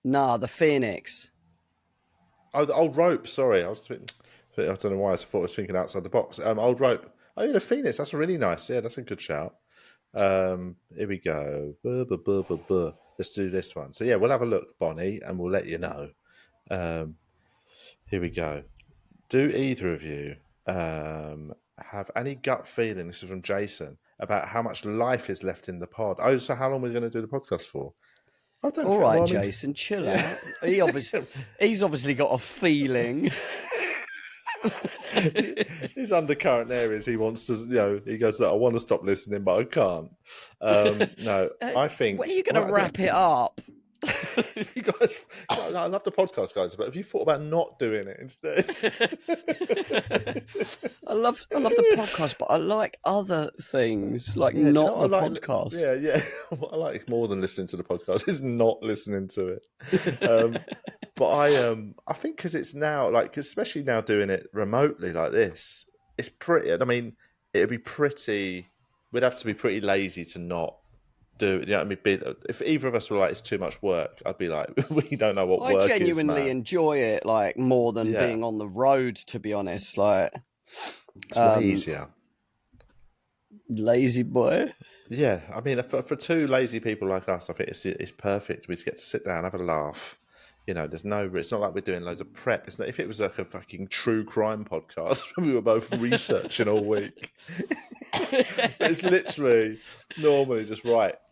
Nah, the Phoenix. Oh, the old rope. Sorry, I don't know why I thought I was thinking outside the box. Old rope. Oh, yeah, the Phoenix. That's really nice. Yeah, that's a good shout. Here we go. Let's do this one. So yeah, we'll have a look, Bonnie, and we'll let you know. Here we go. Do either of you have any gut feeling? This is from Jason, about how much life is left in the pod. Oh, so how long are we going to do the podcast for? I don't. All right, Jason, chill out. He's obviously got a feeling. His undercurrent areas. He wants to, he goes, look, I want to stop listening, but I can't. No, I think. When are you going to wrap it up? You guys, I love the podcast, guys, but have you thought about not doing it instead? I love the podcast, but I like other things, like not the podcast. Yeah. What I like more than listening to the podcast is not listening to it. But I think because it's now, especially now doing it remotely like this, it's pretty. I mean, it'd be pretty. We'd have to be pretty lazy to not do it. You know what I mean? If either of us were like, it's too much work, I'd be like, we don't know what work is. I genuinely enjoy it, more than being on the road. To be honest, it's way easier. Lazy boy. Yeah, I mean, for two lazy people like us, I think it's perfect. We just get to sit down, have a laugh. It's not like we're doing loads of prep. It's not, if it was like a fucking true crime podcast, we were both researching all week. It's literally normally just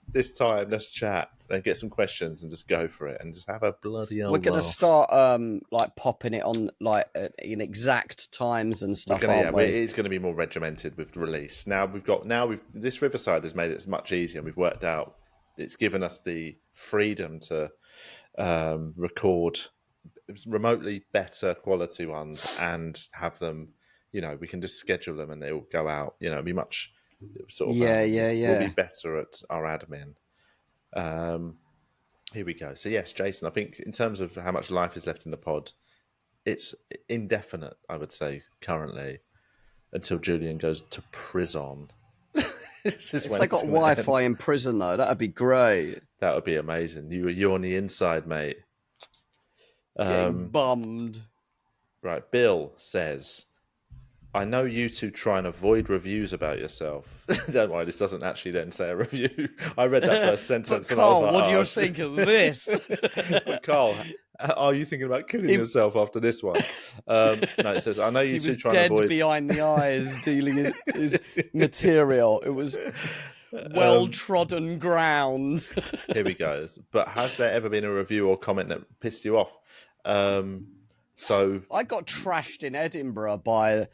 this time, let's chat, then get some questions and just go for it and just have a bloody old We're going to laugh. start popping it on in exact times and stuff, aren't we? It is going to be more regimented with the release. Now this Riverside has made it much easier. We've worked out, it's given us the freedom to record remotely better quality ones and have them, we can just schedule them and they'll go out, be much sort of we'll be better at our admin. Here we go. So yes, Jason, I think in terms of how much life is left in the pod, it's indefinite, I would say, currently, until Julian goes to prison. If they got Wi-Fi in prison, though, that'd be great. That would be amazing. You're on the inside, mate. Getting bummed. Right, Bill says, I know you two try and avoid reviews about yourself. Don't worry, this doesn't actually then say a review. I read that first sentence and Carl, I was like, what do you think of this? But Carl, are you thinking about killing yourself after this one? No, it says, I know you two try and avoid... He was dead behind the eyes dealing his material. It was well-trodden ground. Here we go. But has there ever been a review or comment that pissed you off? So I got trashed in Edinburgh by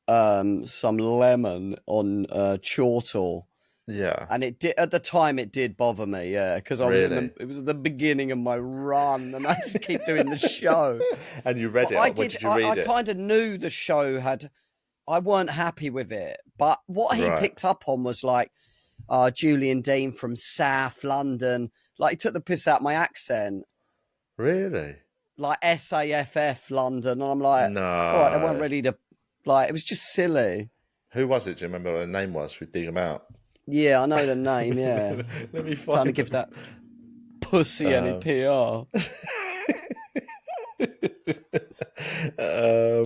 some lemon on Chortle. Yeah, and it did at the time. It did bother me, because I was it was at the beginning of my run, and I had to keep doing the show. And you read it. Did you read it? I kind of knew the show had. I weren't happy with it, but what he picked up on was Julian Deane from South London. He took the piss out of my accent. Really? SAFF London, and I'm like, no. All right, I weren't ready to. It was just silly. Who was it? Do you remember what the name was? Should we dig him out? Yeah, I know the name, yeah. Let me find Trying to give that pussy any PR.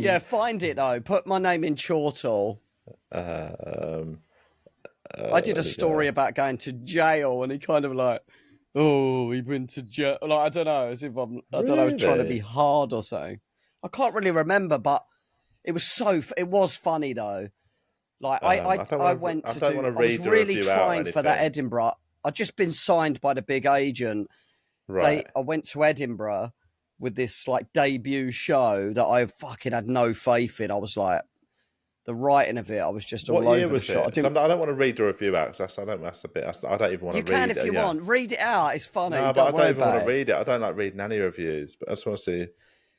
Yeah, find it, though. Put my name in Chortle. I did a story about going to jail, and he kind of he went to jail. I don't know, as if I don't know, trying to be hard or something. I can't really remember, but it was funny, though. I was really trying for that Edinburgh. I'd just been signed by the big agent. Right. I went to Edinburgh with this debut show that I fucking had no faith in. I was the writing of it, I was just all over the shop. I don't want to read the review out because I don't even want to read it. You can if you want. Read it out. It's funny. No, but I don't even want to read it. I don't like reading any reviews, but I just want to see.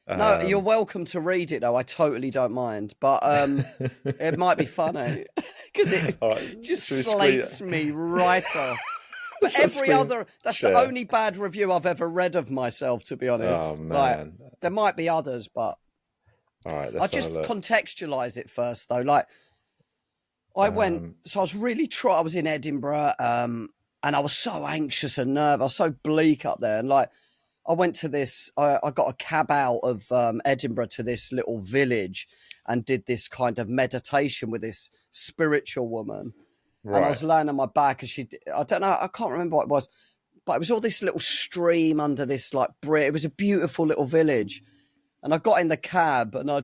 No, you're welcome to read it though. I totally don't mind, but it might be funny because it just slates me right off. But that's the only bad review I've ever read of myself, to be honest. Oh man, there might be others, but all right. I'll just contextualize it first, though. Like, I went, so I was really I was in Edinburgh, and I was so anxious and nervous. I was so bleak up there, and like, I went to this. I got a cab out of Edinburgh to this little village, and did this kind of meditation with this spiritual woman. Right. And I was laying on my back, and I don't know, I can't remember what it was, but it was all this little stream under this like bridge. It was a beautiful little village. And I got in the cab, and I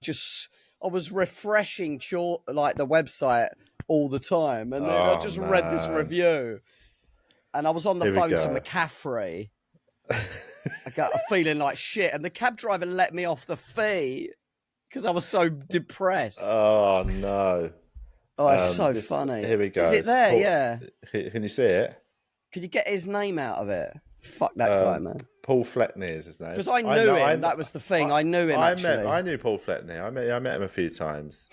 was refreshing like the website all the time. And then I just read this review, and I was on the phone to McCaffrey. I got a feeling like shit. And the cab driver let me off the fee because I was so depressed. Oh, no. Oh, it's so funny. Here we go. Is it there? Yeah. Can you see it? Could you get his name out of it? Fuck that guy, man. Paul Fletney is his name. Because I knew him. That was the thing. I knew him, actually. I knew Paul Fletney. I met him a few times.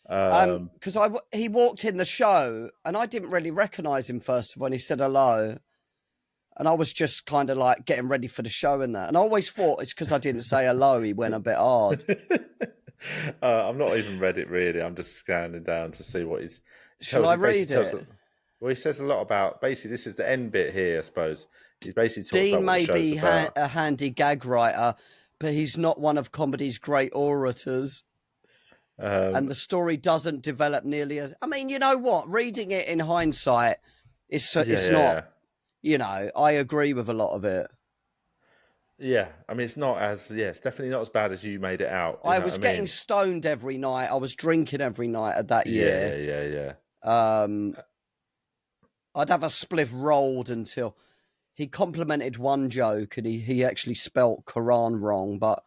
Because he walked in the show, and I didn't really recognise him first of all, and he said hello. And I was just kind of like getting ready for the show and that. And I always thought it's because I didn't say hello, he went a bit hard. I've not even read it, really. I'm just scanning down to see what he's... Shall I read it? Well, he says a lot about... Basically, this is the end bit here, I suppose. He basically talks Deane about what the show's may be a handy gag writer, but he's not one of comedy's great orators. And the story doesn't develop nearly as... I mean, you know what? Reading it in hindsight, it's not... You know, I agree with a lot of it. Yeah, I mean, it's not as... Yeah, it's definitely not as bad as you made it out. I was getting stoned every night. I was drinking every night of that year. Yeah. I'd have a spliff rolled until... He complimented one joke, and he actually spelt Quran wrong, but...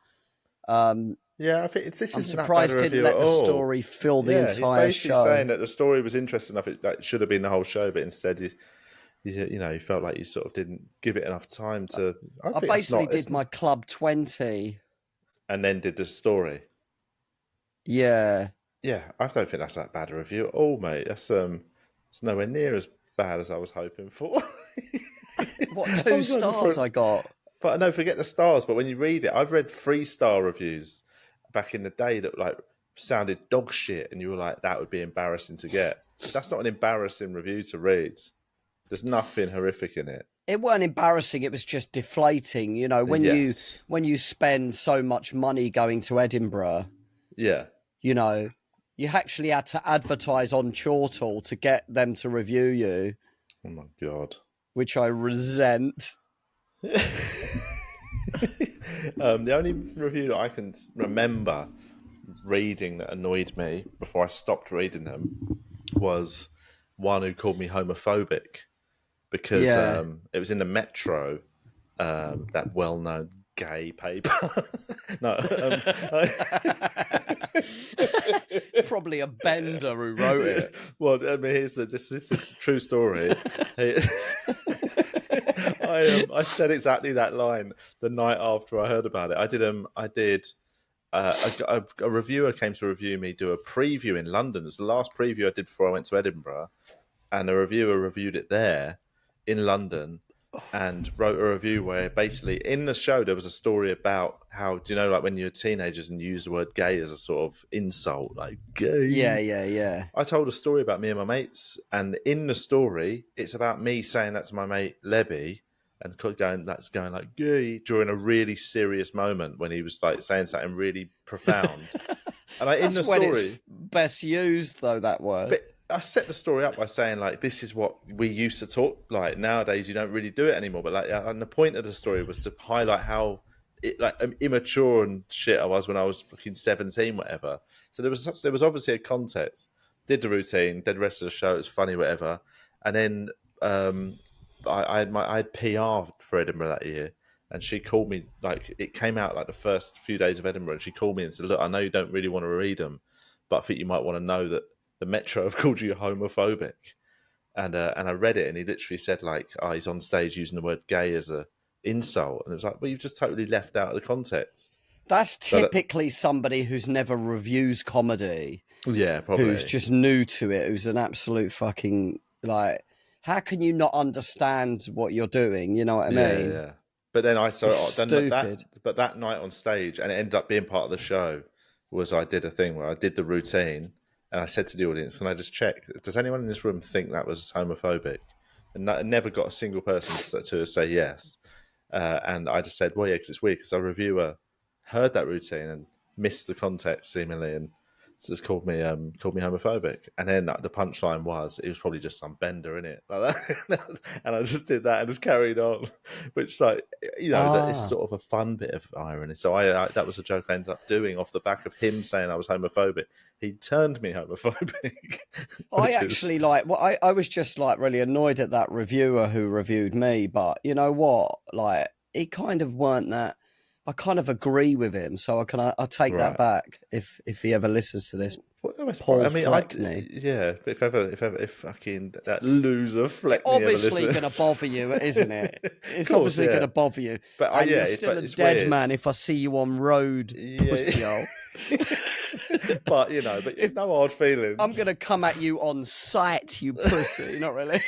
yeah, I think this I'm isn't surprised that bad a didn't review let the story fill the entire show. He's basically saying that the story was interesting enough, that should have been the whole show, but instead, he felt like you sort of didn't give it enough time to... I basically did my Club 20. And then did the story. Yeah. Yeah, I don't think that's that bad a review at all, mate. That's it's nowhere near as bad as I was hoping for. What, 2 stars I got? But no, forget the stars. But when you read it, I've read 3-star reviews back in the day that like sounded dog shit, and you were like, that would be embarrassing to get. That's not an embarrassing review to read. There's nothing horrific in it. It weren't embarrassing. It was just deflating. You know, when you spend so much money going to Edinburgh. Yeah. You know, you actually had to advertise on Chortle to get them to review you. Oh my God. Which I resent. The only review that I can remember reading that annoyed me before I stopped reading them was one who called me homophobic because it was in the Metro, that well-known gay paper. No, probably a bender who wrote it. Well, I mean, this is a true story. I said exactly that line the night after I heard about it. I did. A reviewer came to review me, do a preview in London. It was the last preview I did before I went to Edinburgh, and a reviewer reviewed it there in London and wrote a review where basically in the show there was a story about how, do you know, like when you're teenagers and you use the word gay as a sort of insult, like gay. Yeah. I told a story about me and my mates, and in the story it's about me saying that to my mate Lebby, and going like gay during a really serious moment when he was like saying something really profound. And in the story, when it's best used though, that word. But I set the story up by saying like, this is what we used to talk like. Nowadays you don't really do it anymore. But like, and the point of the story was to highlight how immature and shit I was when I was fucking 17, whatever. So there was obviously a context. Did the routine, did the rest of the show. It was funny, whatever. And then I had PR for Edinburgh that year, and she called me, like, it came out like the first few days of Edinburgh, and she called me and said, look, I know you don't really want to read them, but I think you might want to know that the Metro have called you homophobic. And I read it, and he literally said, like, he's on stage using the word gay as a insult. And it was like, well, you've just totally left out of the context. That's typically somebody who's never reviews comedy. Yeah, probably. Who's just new to it, who's an absolute fucking, like, how can you not understand what you're doing? You know what I mean? Yeah. But then stupid. That night on stage, and it ended up being part of the show, was I did a thing where I did the routine, and I said to the audience, "Can I just check? Does anyone in this room think that was homophobic?" And I never got a single person to say yes. And I just said, "Well, yeah, because it's weird because our reviewer heard that routine and missed the context seemingly, and just called me homophobic." And then the punchline was, it was probably just some bender in it, like that. And I just did that and just carried on, which, like, that is sort of a fun bit of irony. So I that was a joke I ended up doing off the back of him saying I was homophobic. He turned me homophobic. I was just like really annoyed at that reviewer who reviewed me, but you know what, like, he kind of weren't that. I kind of agree with him, so I'll take that back if he ever listens to this. Paul Fleckney. If fucking that loser Fleckney obviously going to bother you, isn't it? It's obviously going to bother you. But you're still a dead weird. Man if I see you on road, pussy. But but no hard feelings. I'm going to come at you on sight, you pussy. Not really.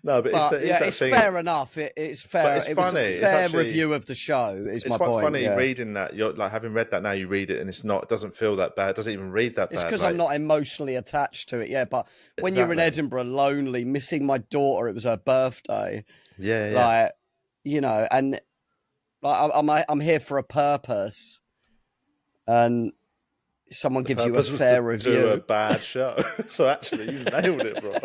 No, but it's fair enough. It's fair. It's funny. It was a fair review of the show. It's my point. It's quite funny reading that. You're like, having read that now, you read it and it doesn't feel that bad. It doesn't even read that bad. It's because I'm not emotionally attached to it. Yeah, but when you're in Edinburgh, lonely, missing my daughter, it was her birthday. Yeah. Like, and like I'm here for a purpose, and someone gives you a fair review. Do a bad show. So actually, you nailed it, bro.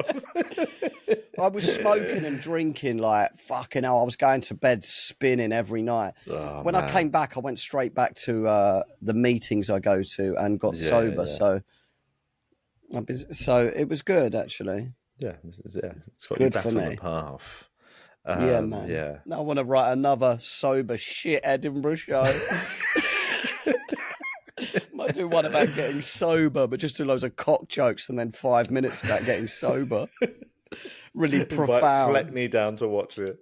I was smoking and drinking like fucking hell. I was going to bed spinning every night. When I came back, I went straight back to the meetings I go to and got sober. Yeah. So it was good, actually. Yeah, it's got good you back for on me. the path. Yeah, man. Yeah. Now I want to write another sober shit Edinburgh show. Might do one about getting sober, but just do loads of cock jokes and then 5 minutes about getting sober. Really profound. Fleck me down to watch it.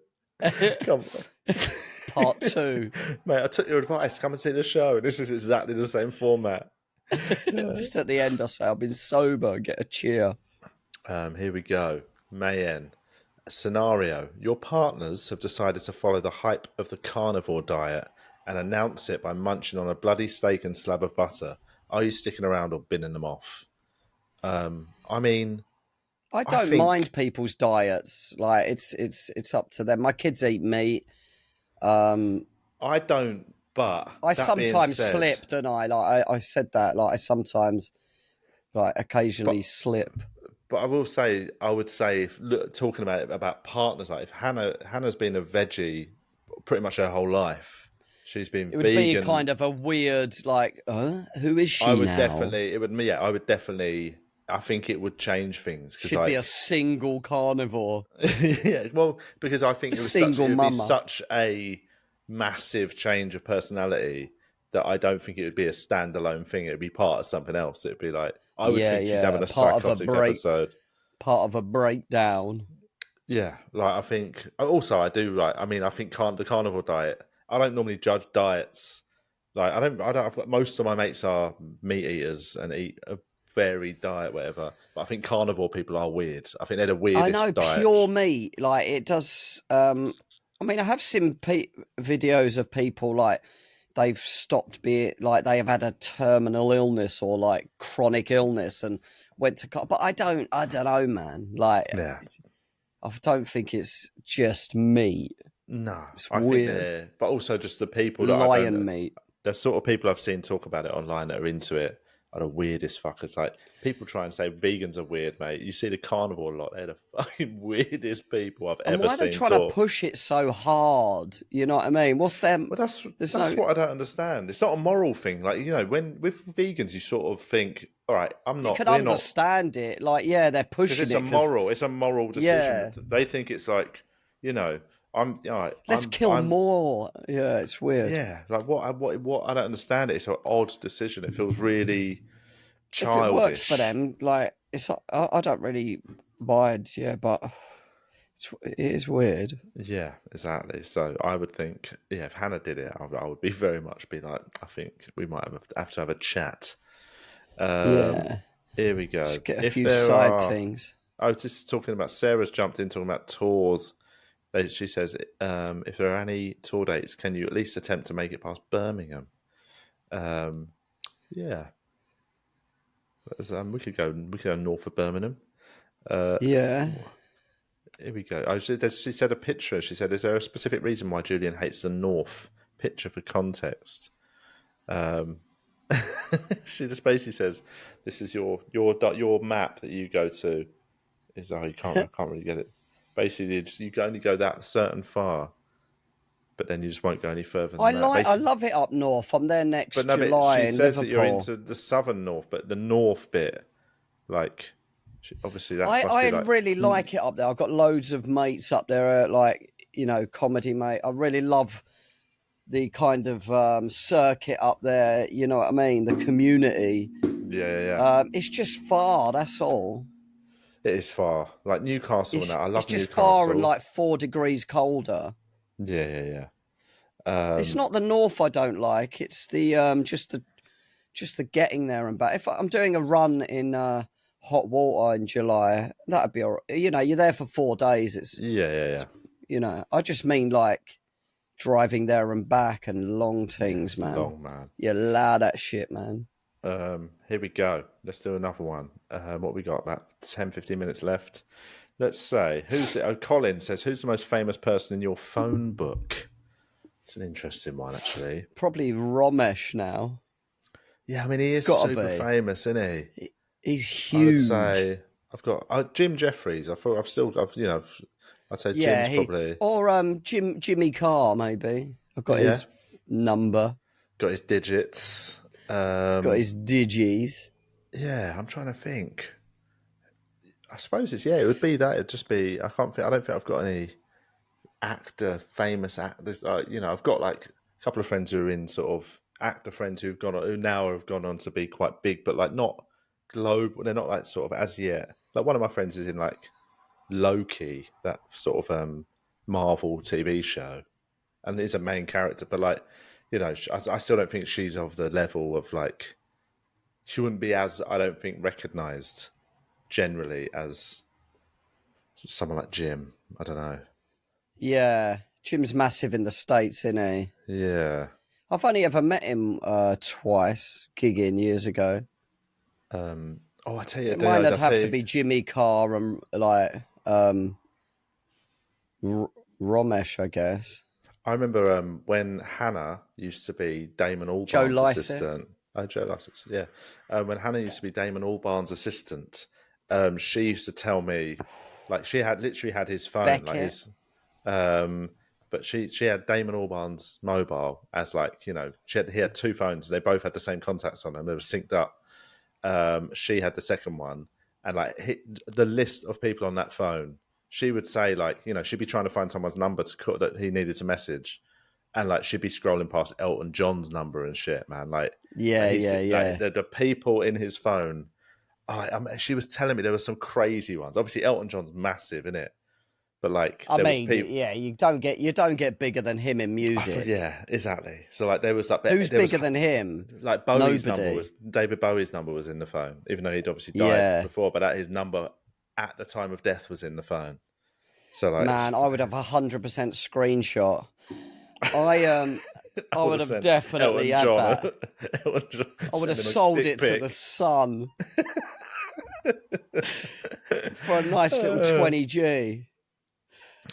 Come on. Part 2. Mate, I took your advice. Come and see the show. This is exactly the same format. Just at the end, I say, I've been sober and get a cheer. Here we go. Mayen. Scenario. Your partners have decided to follow the hype of the carnivore diet and announce it by munching on a bloody steak and slab of butter. Are you sticking around or binning them off? I don't mind people's diets. Like it's up to them. My kids eat meat. I don't, but I sometimes slip, don't I? Like I said that. Like I sometimes, like occasionally slip. But I would say, talking about partners, like if Hannah's been a veggie pretty much her whole life. She's been vegan. It would be kind of a weird, like, who is she now? I would definitely. I think it would change things. Should be a single carnivore. Yeah, well, because I think it would be such a massive change of personality that I don't think it would be a standalone thing. It would be part of something else. It would be like, I would think she's having a psychotic episode. Part of a breakdown. Yeah, like I think. Also, I do like. I mean, I think the carnivore diet. I don't normally judge diets. Like I don't. I've got most of my mates are meat eaters and eat a varied diet, whatever. But I think carnivore people are weird. I think they're the weirdest diet. I know, pure meat. Like it does. I mean, I have seen videos of people like they've stopped being like they have had a terminal illness or like chronic illness and went to. But I don't know, man. Like, I don't think it's just meat. No, it's weird. But also just the people meat. The sort of people I've seen talk about it online that are into it are the weirdest fuckers. Like people try and say vegans are weird, mate. You see the carnivore lot; they're the fucking weirdest people I've ever seen. Why are they trying to push it so hard? You know what I mean? What's them? Well, that's what I don't understand. It's not a moral thing. Like when with vegans, you sort of think, all right, I'm not. You can understand it. Like, yeah, they're pushing it. It's a moral decision. Yeah. They think it's like, let's kill more. Yeah, it's weird. Yeah, like what I don't understand it. It's an odd decision. It feels really childish. If it works for them, like I don't really mind. Yeah, but It is weird. Yeah, exactly. So I would think, yeah, if Hannah did it, I would be very much be like, I think we might have to have a chat. Yeah. Here we go. Just get a If few there side are, things. I was just talking about, Sarah's jumped in talking about tours. She says, if there are any tour dates, can you at least attempt to make it past Birmingham? Yeah. We could go north of Birmingham. Yeah. Here we go. She said a picture. She said, "Is there a specific reason why Julian hates the North?" Picture for context. She just basically says, "This is your map that you go to." I can't really get it. Basically, you can only go that certain far, but then you just won't go any further than that. I love it up north. I'm there next But July she in says that you're Liverpool. into the southern north, but the north bit, like, obviously that must I be like. really like it up there. I've got loads of mates up there, like, comedy mate. I really love the kind of circuit up there. You know what I mean? The community. Yeah. It's just far. That's all. It is far, like Newcastle. I love It's just Newcastle. far and like 4 degrees colder. Yeah. It's not the north I don't like. It's the just the getting there and back. If I'm doing a run in hot water in July, that'd be all right. You're there for 4 days. Yeah. I just mean like driving there and back and long things, man. Long, man. You allow that shit, man. Here we go. Let's do another one. What we got? About 10-15 minutes left. Let's say, Colin says, who's the most famous person in your phone book? It's an interesting one, actually. Probably Ramesh now. Yeah, I mean, he is super famous, isn't he? He's huge. I would say I've got Jim Jeffries. I'd say Jim's probably. Or Jimmy Carr, maybe. I've got his number. Got his digits. Got his digis. Yeah, I'm trying to think. I suppose it would be that. It'd just be, I don't think I've got any famous actors. I've got like a couple of friends who are in sort of actor friends who now have gone on to be quite big, but like not global. They're not like sort of as yet. Like one of my friends is in like Loki, that sort of Marvel TV show, and is a main character. But like, I still don't think she's of the level of like, she wouldn't be as, I don't think, recognised generally as someone like Jim. I don't know. Yeah, Jim's massive in the States, isn't he? Yeah. I've only ever met him twice, gigging years ago. I tell you, Mine would have to be Jimmy Carr and like Ramesh, I guess. I remember when Hannah used to be Damon Albarn's assistant. Joe Lycett, yeah. When Hannah used to be Damon Albarn's assistant, she used to tell me, like, she had literally had his phone, Beckett. like his, but she had Damon Albarn's mobile as like, he had 2 phones. They both had the same contacts on them. They were synced up. She had the second one, and like the list of people on that phone, she would say like, she'd be trying to find someone's number that he needed to message, and like she'd be scrolling past Elton John's number and shit, man. Like, yeah. Like, the people in his phone. She was telling me there were some crazy ones. Obviously, Elton John's massive, isn't it? But like, you don't get bigger than him in music. Yeah, exactly. So like, there was like, who's bigger than him? Like David Bowie's number was in the phone, even though he'd obviously died before. But his number at the time of death was in the phone. So like, man, I would have 100% screenshot. I would have definitely had that. I would have sold it to the Sun for a nice little 20G.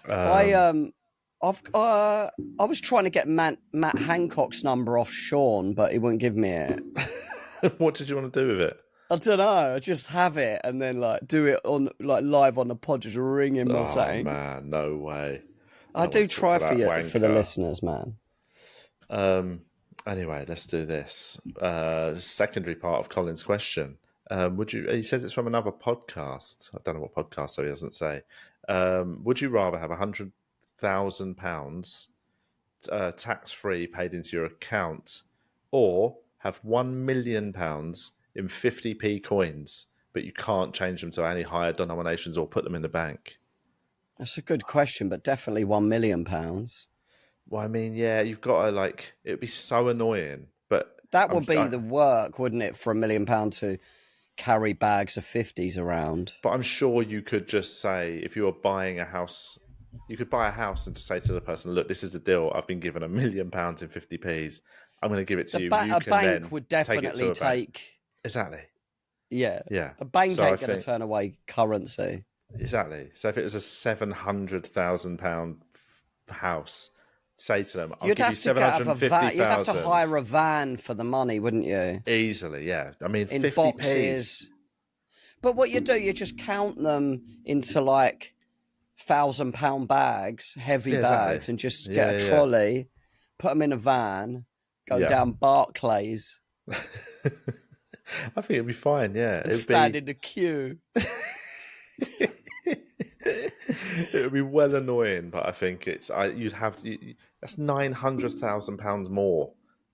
I was trying to get Matt Hancock's number off Sean, but he wouldn't give me it. What did you want to do with it? I don't know. I just have it and then like do it on like live on the pod, just ring him or something. Oh man, no way. I do try for the listeners, man. Anyway, let's do this. Secondary part of Colin's question. He says it's from another podcast. I don't know what podcast, so he doesn't say. Would you rather have £100,000 tax-free paid into your account, or have £1 million in 50p coins, but you can't change them to any higher denominations or put them in the bank? That's a good question, but definitely £1 million. Well, I mean, yeah, you've got to like. It'd be so annoying, but that would be the work, wouldn't it, for £1 million to carry bags of 50s around? But I'm sure you could just say, if you were buying a house, you could buy a house and just say to the person, "Look, this is the deal. I've been given £1 million in 50p's. I'm going to give it to you. A bank would definitely take. Exactly. Yeah. Yeah. A bank ain't going to turn away currency. Exactly. So if it was a £700,000 house, say to them, "I'll you'd give have you to get a van. You'd have to 750,000." hire a van for the money, wouldn't you? Easily, yeah. I mean, in 50p's. Boxes. But what you do, you just count them into like £1,000 bags, heavy bags, and just get a trolley, put them in a van, go down Barclays. I think it'd be fine, yeah. And stand in the queue. It would be well annoying, but I think that's £900,000 more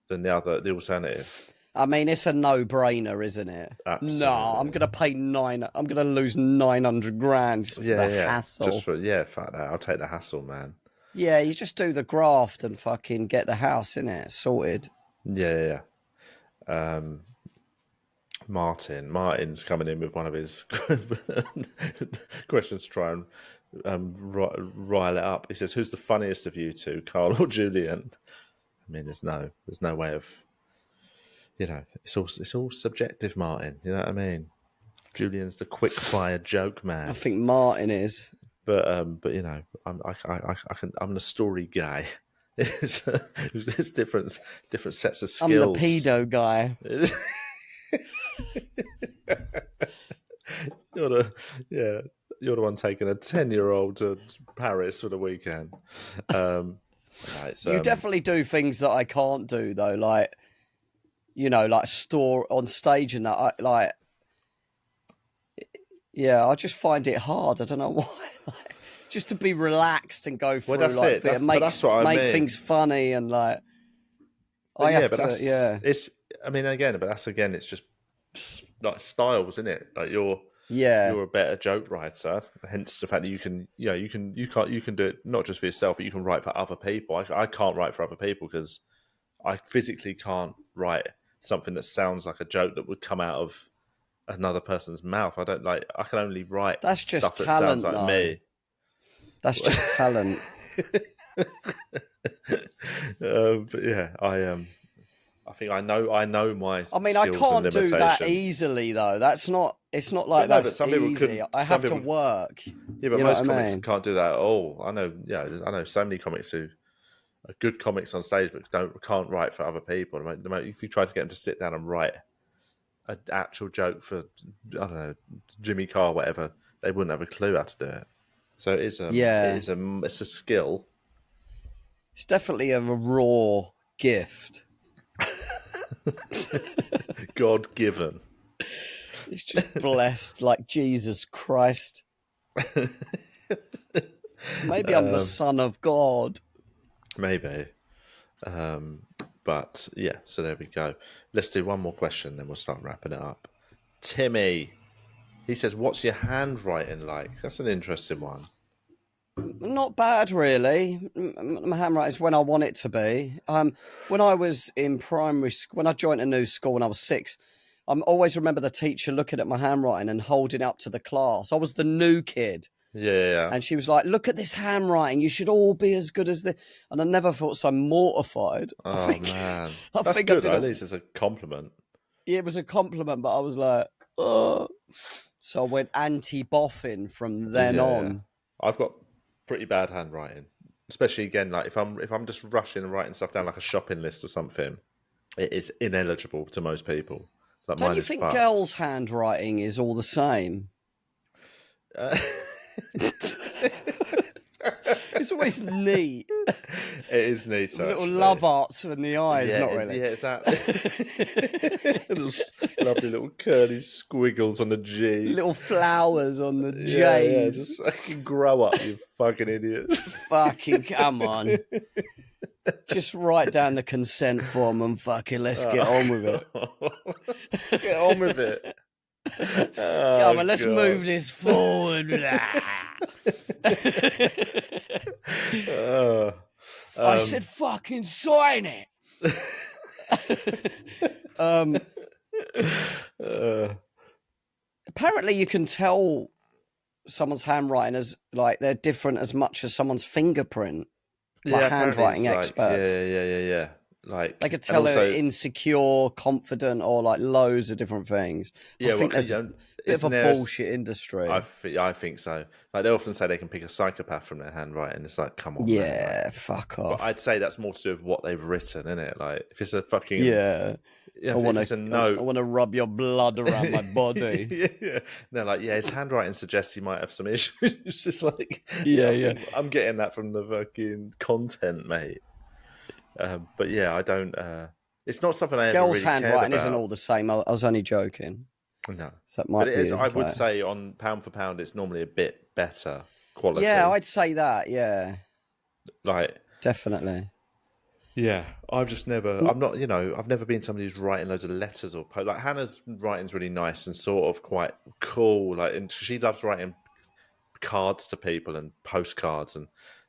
than the alternative. I mean, it's a no-brainer, isn't it? Absolutely. No, I'm gonna pay I'm gonna lose 900 grand just for the hassle. Fuck that. I'll take the hassle, man. Yeah, you just do the graft and fucking get the house, innit? Sorted. Yeah. Martin's coming in with one of his questions to try and rile it up. He says, "Who's the funniest of you two, Carl or Julian?" I mean, there's no way of, it's all subjective, Martin. You know what I mean? Julian's the quick fire joke man. I think Martin is, but I'm the story guy. It's different sets of skills. I'm the pedo guy. You're the one taking a 10-year-old to Paris for the weekend. You definitely do things that I can't do though, like like store on stage and that. I just find it hard. I don't know why. Just to be relaxed and go through that's it. That's what I mean. Things funny and like. It's. I mean, it's just like styles, isn't it? Like you're a better joke writer. Hence the fact that you can do it not just for yourself, but you can write for other people. I can't write for other people because I physically can't write something that sounds like a joke that would come out of another person's mouth. I can only write that's just stuff talent, that sounds like me. That's just talent. But yeah, I think I know my. I mean, I can't do that easily though. It's not like that's but some easy. People I have to work. Yeah, but most comics can't do that at all. I know so many comics who are good comics on stage, but can't write for other people. If you try to get them to sit down and write an actual joke for, I don't know, Jimmy Carr, whatever, they wouldn't have a clue how to do it. So it's a skill. It's definitely a raw gift. God given. It's just blessed like Jesus Christ. Maybe I'm the son of God. Maybe. But yeah, so there we go. Let's do one more question, then we'll start wrapping it up. Timmy, he says, "What's your handwriting like?" That's an interesting one. Not bad, really. My handwriting is when I want it to be. When I was in primary school, when I joined a new school when I was 6, I always remember the teacher looking at my handwriting and holding it up to the class. I was the new kid. Yeah. And she was like, "Look at this handwriting. You should all be as good as this." And I never felt so mortified. Oh, man. That's good. At least it's a compliment. Yeah, it was a compliment, but I was like, oh. So I went anti-boffin from then on. I've got pretty bad handwriting, especially again, like if I'm just rushing and writing stuff down like a shopping list or something, it is ineligible to most people. Like, don't you think girls' handwriting is all the same? It's always neat. It is neat. So little love arts in the eyes, not really. Yeah, exactly. Lovely little curly squiggles on the G. Little flowers on the J. Yeah, just fucking grow up, you fucking idiots. Fucking come on. Just write down the consent form and fucking let's get on with it. Get on with it. Come on, let's move this forward. I said, fucking sign it. Apparently, you can tell someone's handwriting as like they're different as much as someone's fingerprint. Like handwriting experts. Yeah. Like they could tell it insecure, confident, or like loads of different things. Yeah, I think there's a bit of a bullshit industry. I think so. Like they often say they can pick a psychopath from their handwriting. It's like, come on, yeah, man. Like, fuck off. But I'd say that's more to do with what they've written, isn't it? Like if it's a fucking I want to rub your blood around my body. yeah. No, like his handwriting suggests he might have some issues. It's just like I'm getting that from the fucking content, mate. But yeah, I don't. It's not something I ever really cared about. Girls' handwriting isn't all the same. I was only joking. No, so that might be. I would say on pound for pound, it's normally a bit better quality. Yeah, I'd say that. Yeah, like definitely. Yeah, I've just never. I'm not. I've never been somebody who's writing loads of letters or like Hannah's writing's really nice and sort of quite cool. Like, and she loves writing cards to people and postcards, and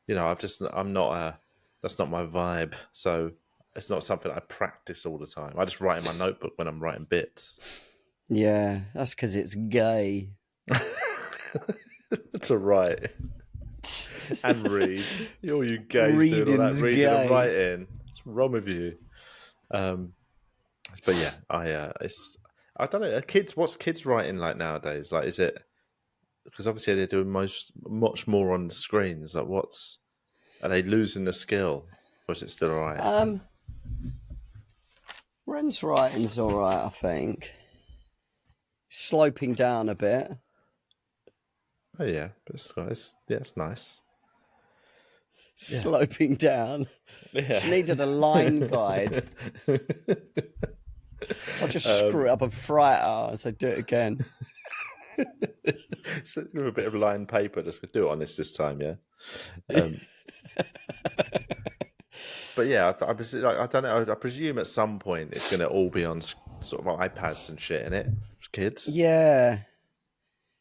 I'm not. That's not my vibe. So it's not something I practice all the time. I just write in my notebook when I'm writing bits. Yeah, that's because it's gay. To write and read. All you gays doing all that reading and writing. What's wrong with you? But yeah, I don't know. What's kids writing like nowadays? Like, is it because obviously they're doing much more on the screens? Like, are they losing the skill, or is it still all right? Ren's writing's all right, I think. Sloping down a bit. Oh yeah, but it's nice. Sloping down. Yeah. She needed a line guide. I'll just screw it up and fry it out and say, do it again. So with a bit of lined paper, just do it on this time, yeah. But yeah, I don't know. I presume at some point it's going to all be on sort of iPads and shit, innit? Kids. Yeah.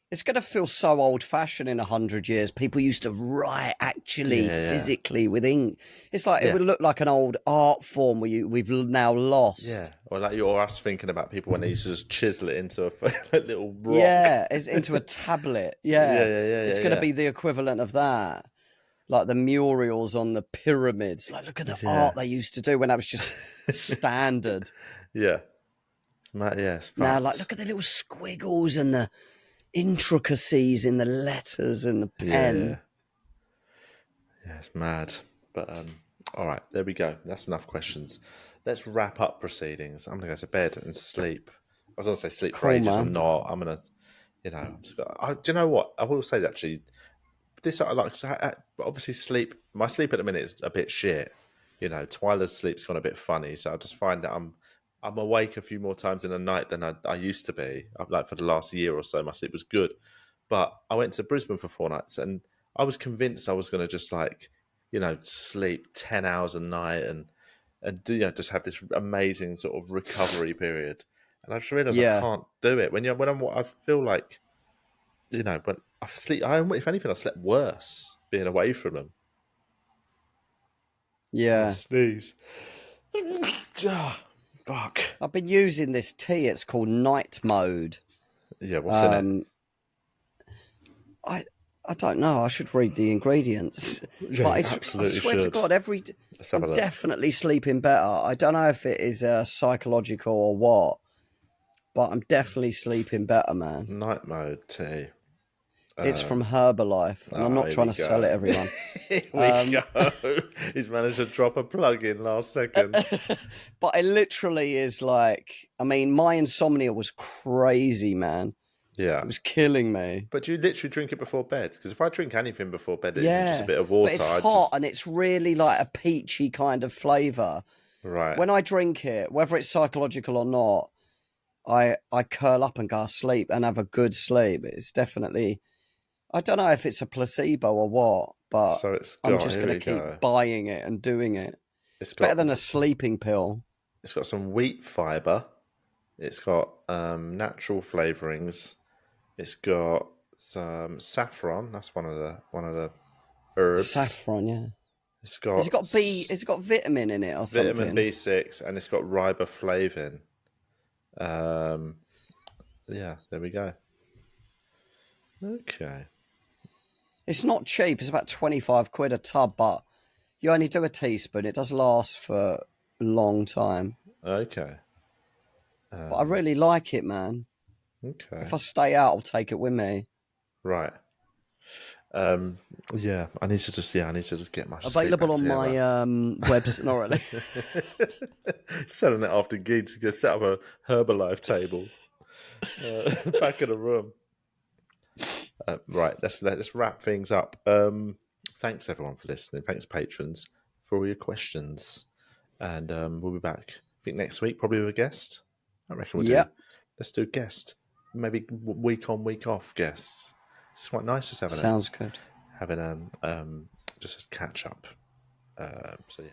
It's going to feel so old-fashioned in 100 years. People used to write actually physically with ink. It's like it would look like an old art form we've now lost. Yeah, or us thinking about people when they used to just chisel it into a little rock. Yeah, it's into a tablet. Yeah. It's going to be the equivalent of that. Like the murals on the pyramids. Like, look at the art they used to do when that was just standard. Yeah. Yes. Now, like, look at the little squiggles and the intricacies in the letters and the pen. Yeah, it's mad. But all right, there we go. That's enough questions. Let's wrap up proceedings. I'm gonna go to bed and sleep. I was gonna say sleep for ages. I'm not. I'm gonna, do you know what? I will say actually. This obviously sleep. My sleep at the minute is a bit shit. Twyla's sleep's gone a bit funny, so I just find that I'm awake a few more times in the night than I used to be. Like for the last year or so, my sleep was good, but I went to Brisbane for 4 nights, and I was convinced I was going to just sleep 10 hours a night and just have this amazing sort of recovery period. And I just realised I can't do it I feel like, when I sleep. If anything, I slept worse being away from them. Yeah. Sneeze. Fuck. I've been using this tea. It's called Night Mode. Yeah, what's in it? I don't know. I should read the ingredients. Yeah, but absolutely. I swear to God, I'm definitely sleeping better. I don't know if it is psychological or what, but I'm definitely sleeping better, man. Night Mode tea. It's from Herbalife, and I'm not trying to sell it, everyone. Here we go. He's managed to drop a plug in last second. But it literally is like, my insomnia was crazy, man. Yeah. It was killing me. But do you literally drink it before bed? Because if I drink anything before bed, it's just a bit of water. But it's hot and it's really like a peachy kind of flavour. Right. When I drink it, whether it's psychological or not, I curl up and go to sleep and have a good sleep. It's definitely... I don't know if it's a placebo or what, but I'm just going to keep buying it and doing it. It's better than a sleeping pill. It's got some wheat fibre. It's got natural flavourings. It's got saffron. That's one of the herbs. Saffron, yeah. It's got. Has it got B? Has it got vitamin in it or something? Vitamin B6, and it's got riboflavin. Yeah, there we go. Okay. It's not cheap. It's about 25 quid a tub, but you only do a teaspoon. It does last for a long time. Okay. But I really like it, man. Okay. If I stay out, I'll take it with me. Right. Yeah, I need to just get my available on my website. Not really. Selling it after gigs. You can set up a Herbalife table back in the room. Right, let's wrap things up. Thanks everyone for listening. Thanks patrons for all your questions, and we'll be back. I think next week probably with a guest. I reckon we'll do. Let's do a guest. Maybe week on, week off guests. It's quite nice just having Sounds good. Having just a catch up. So yeah.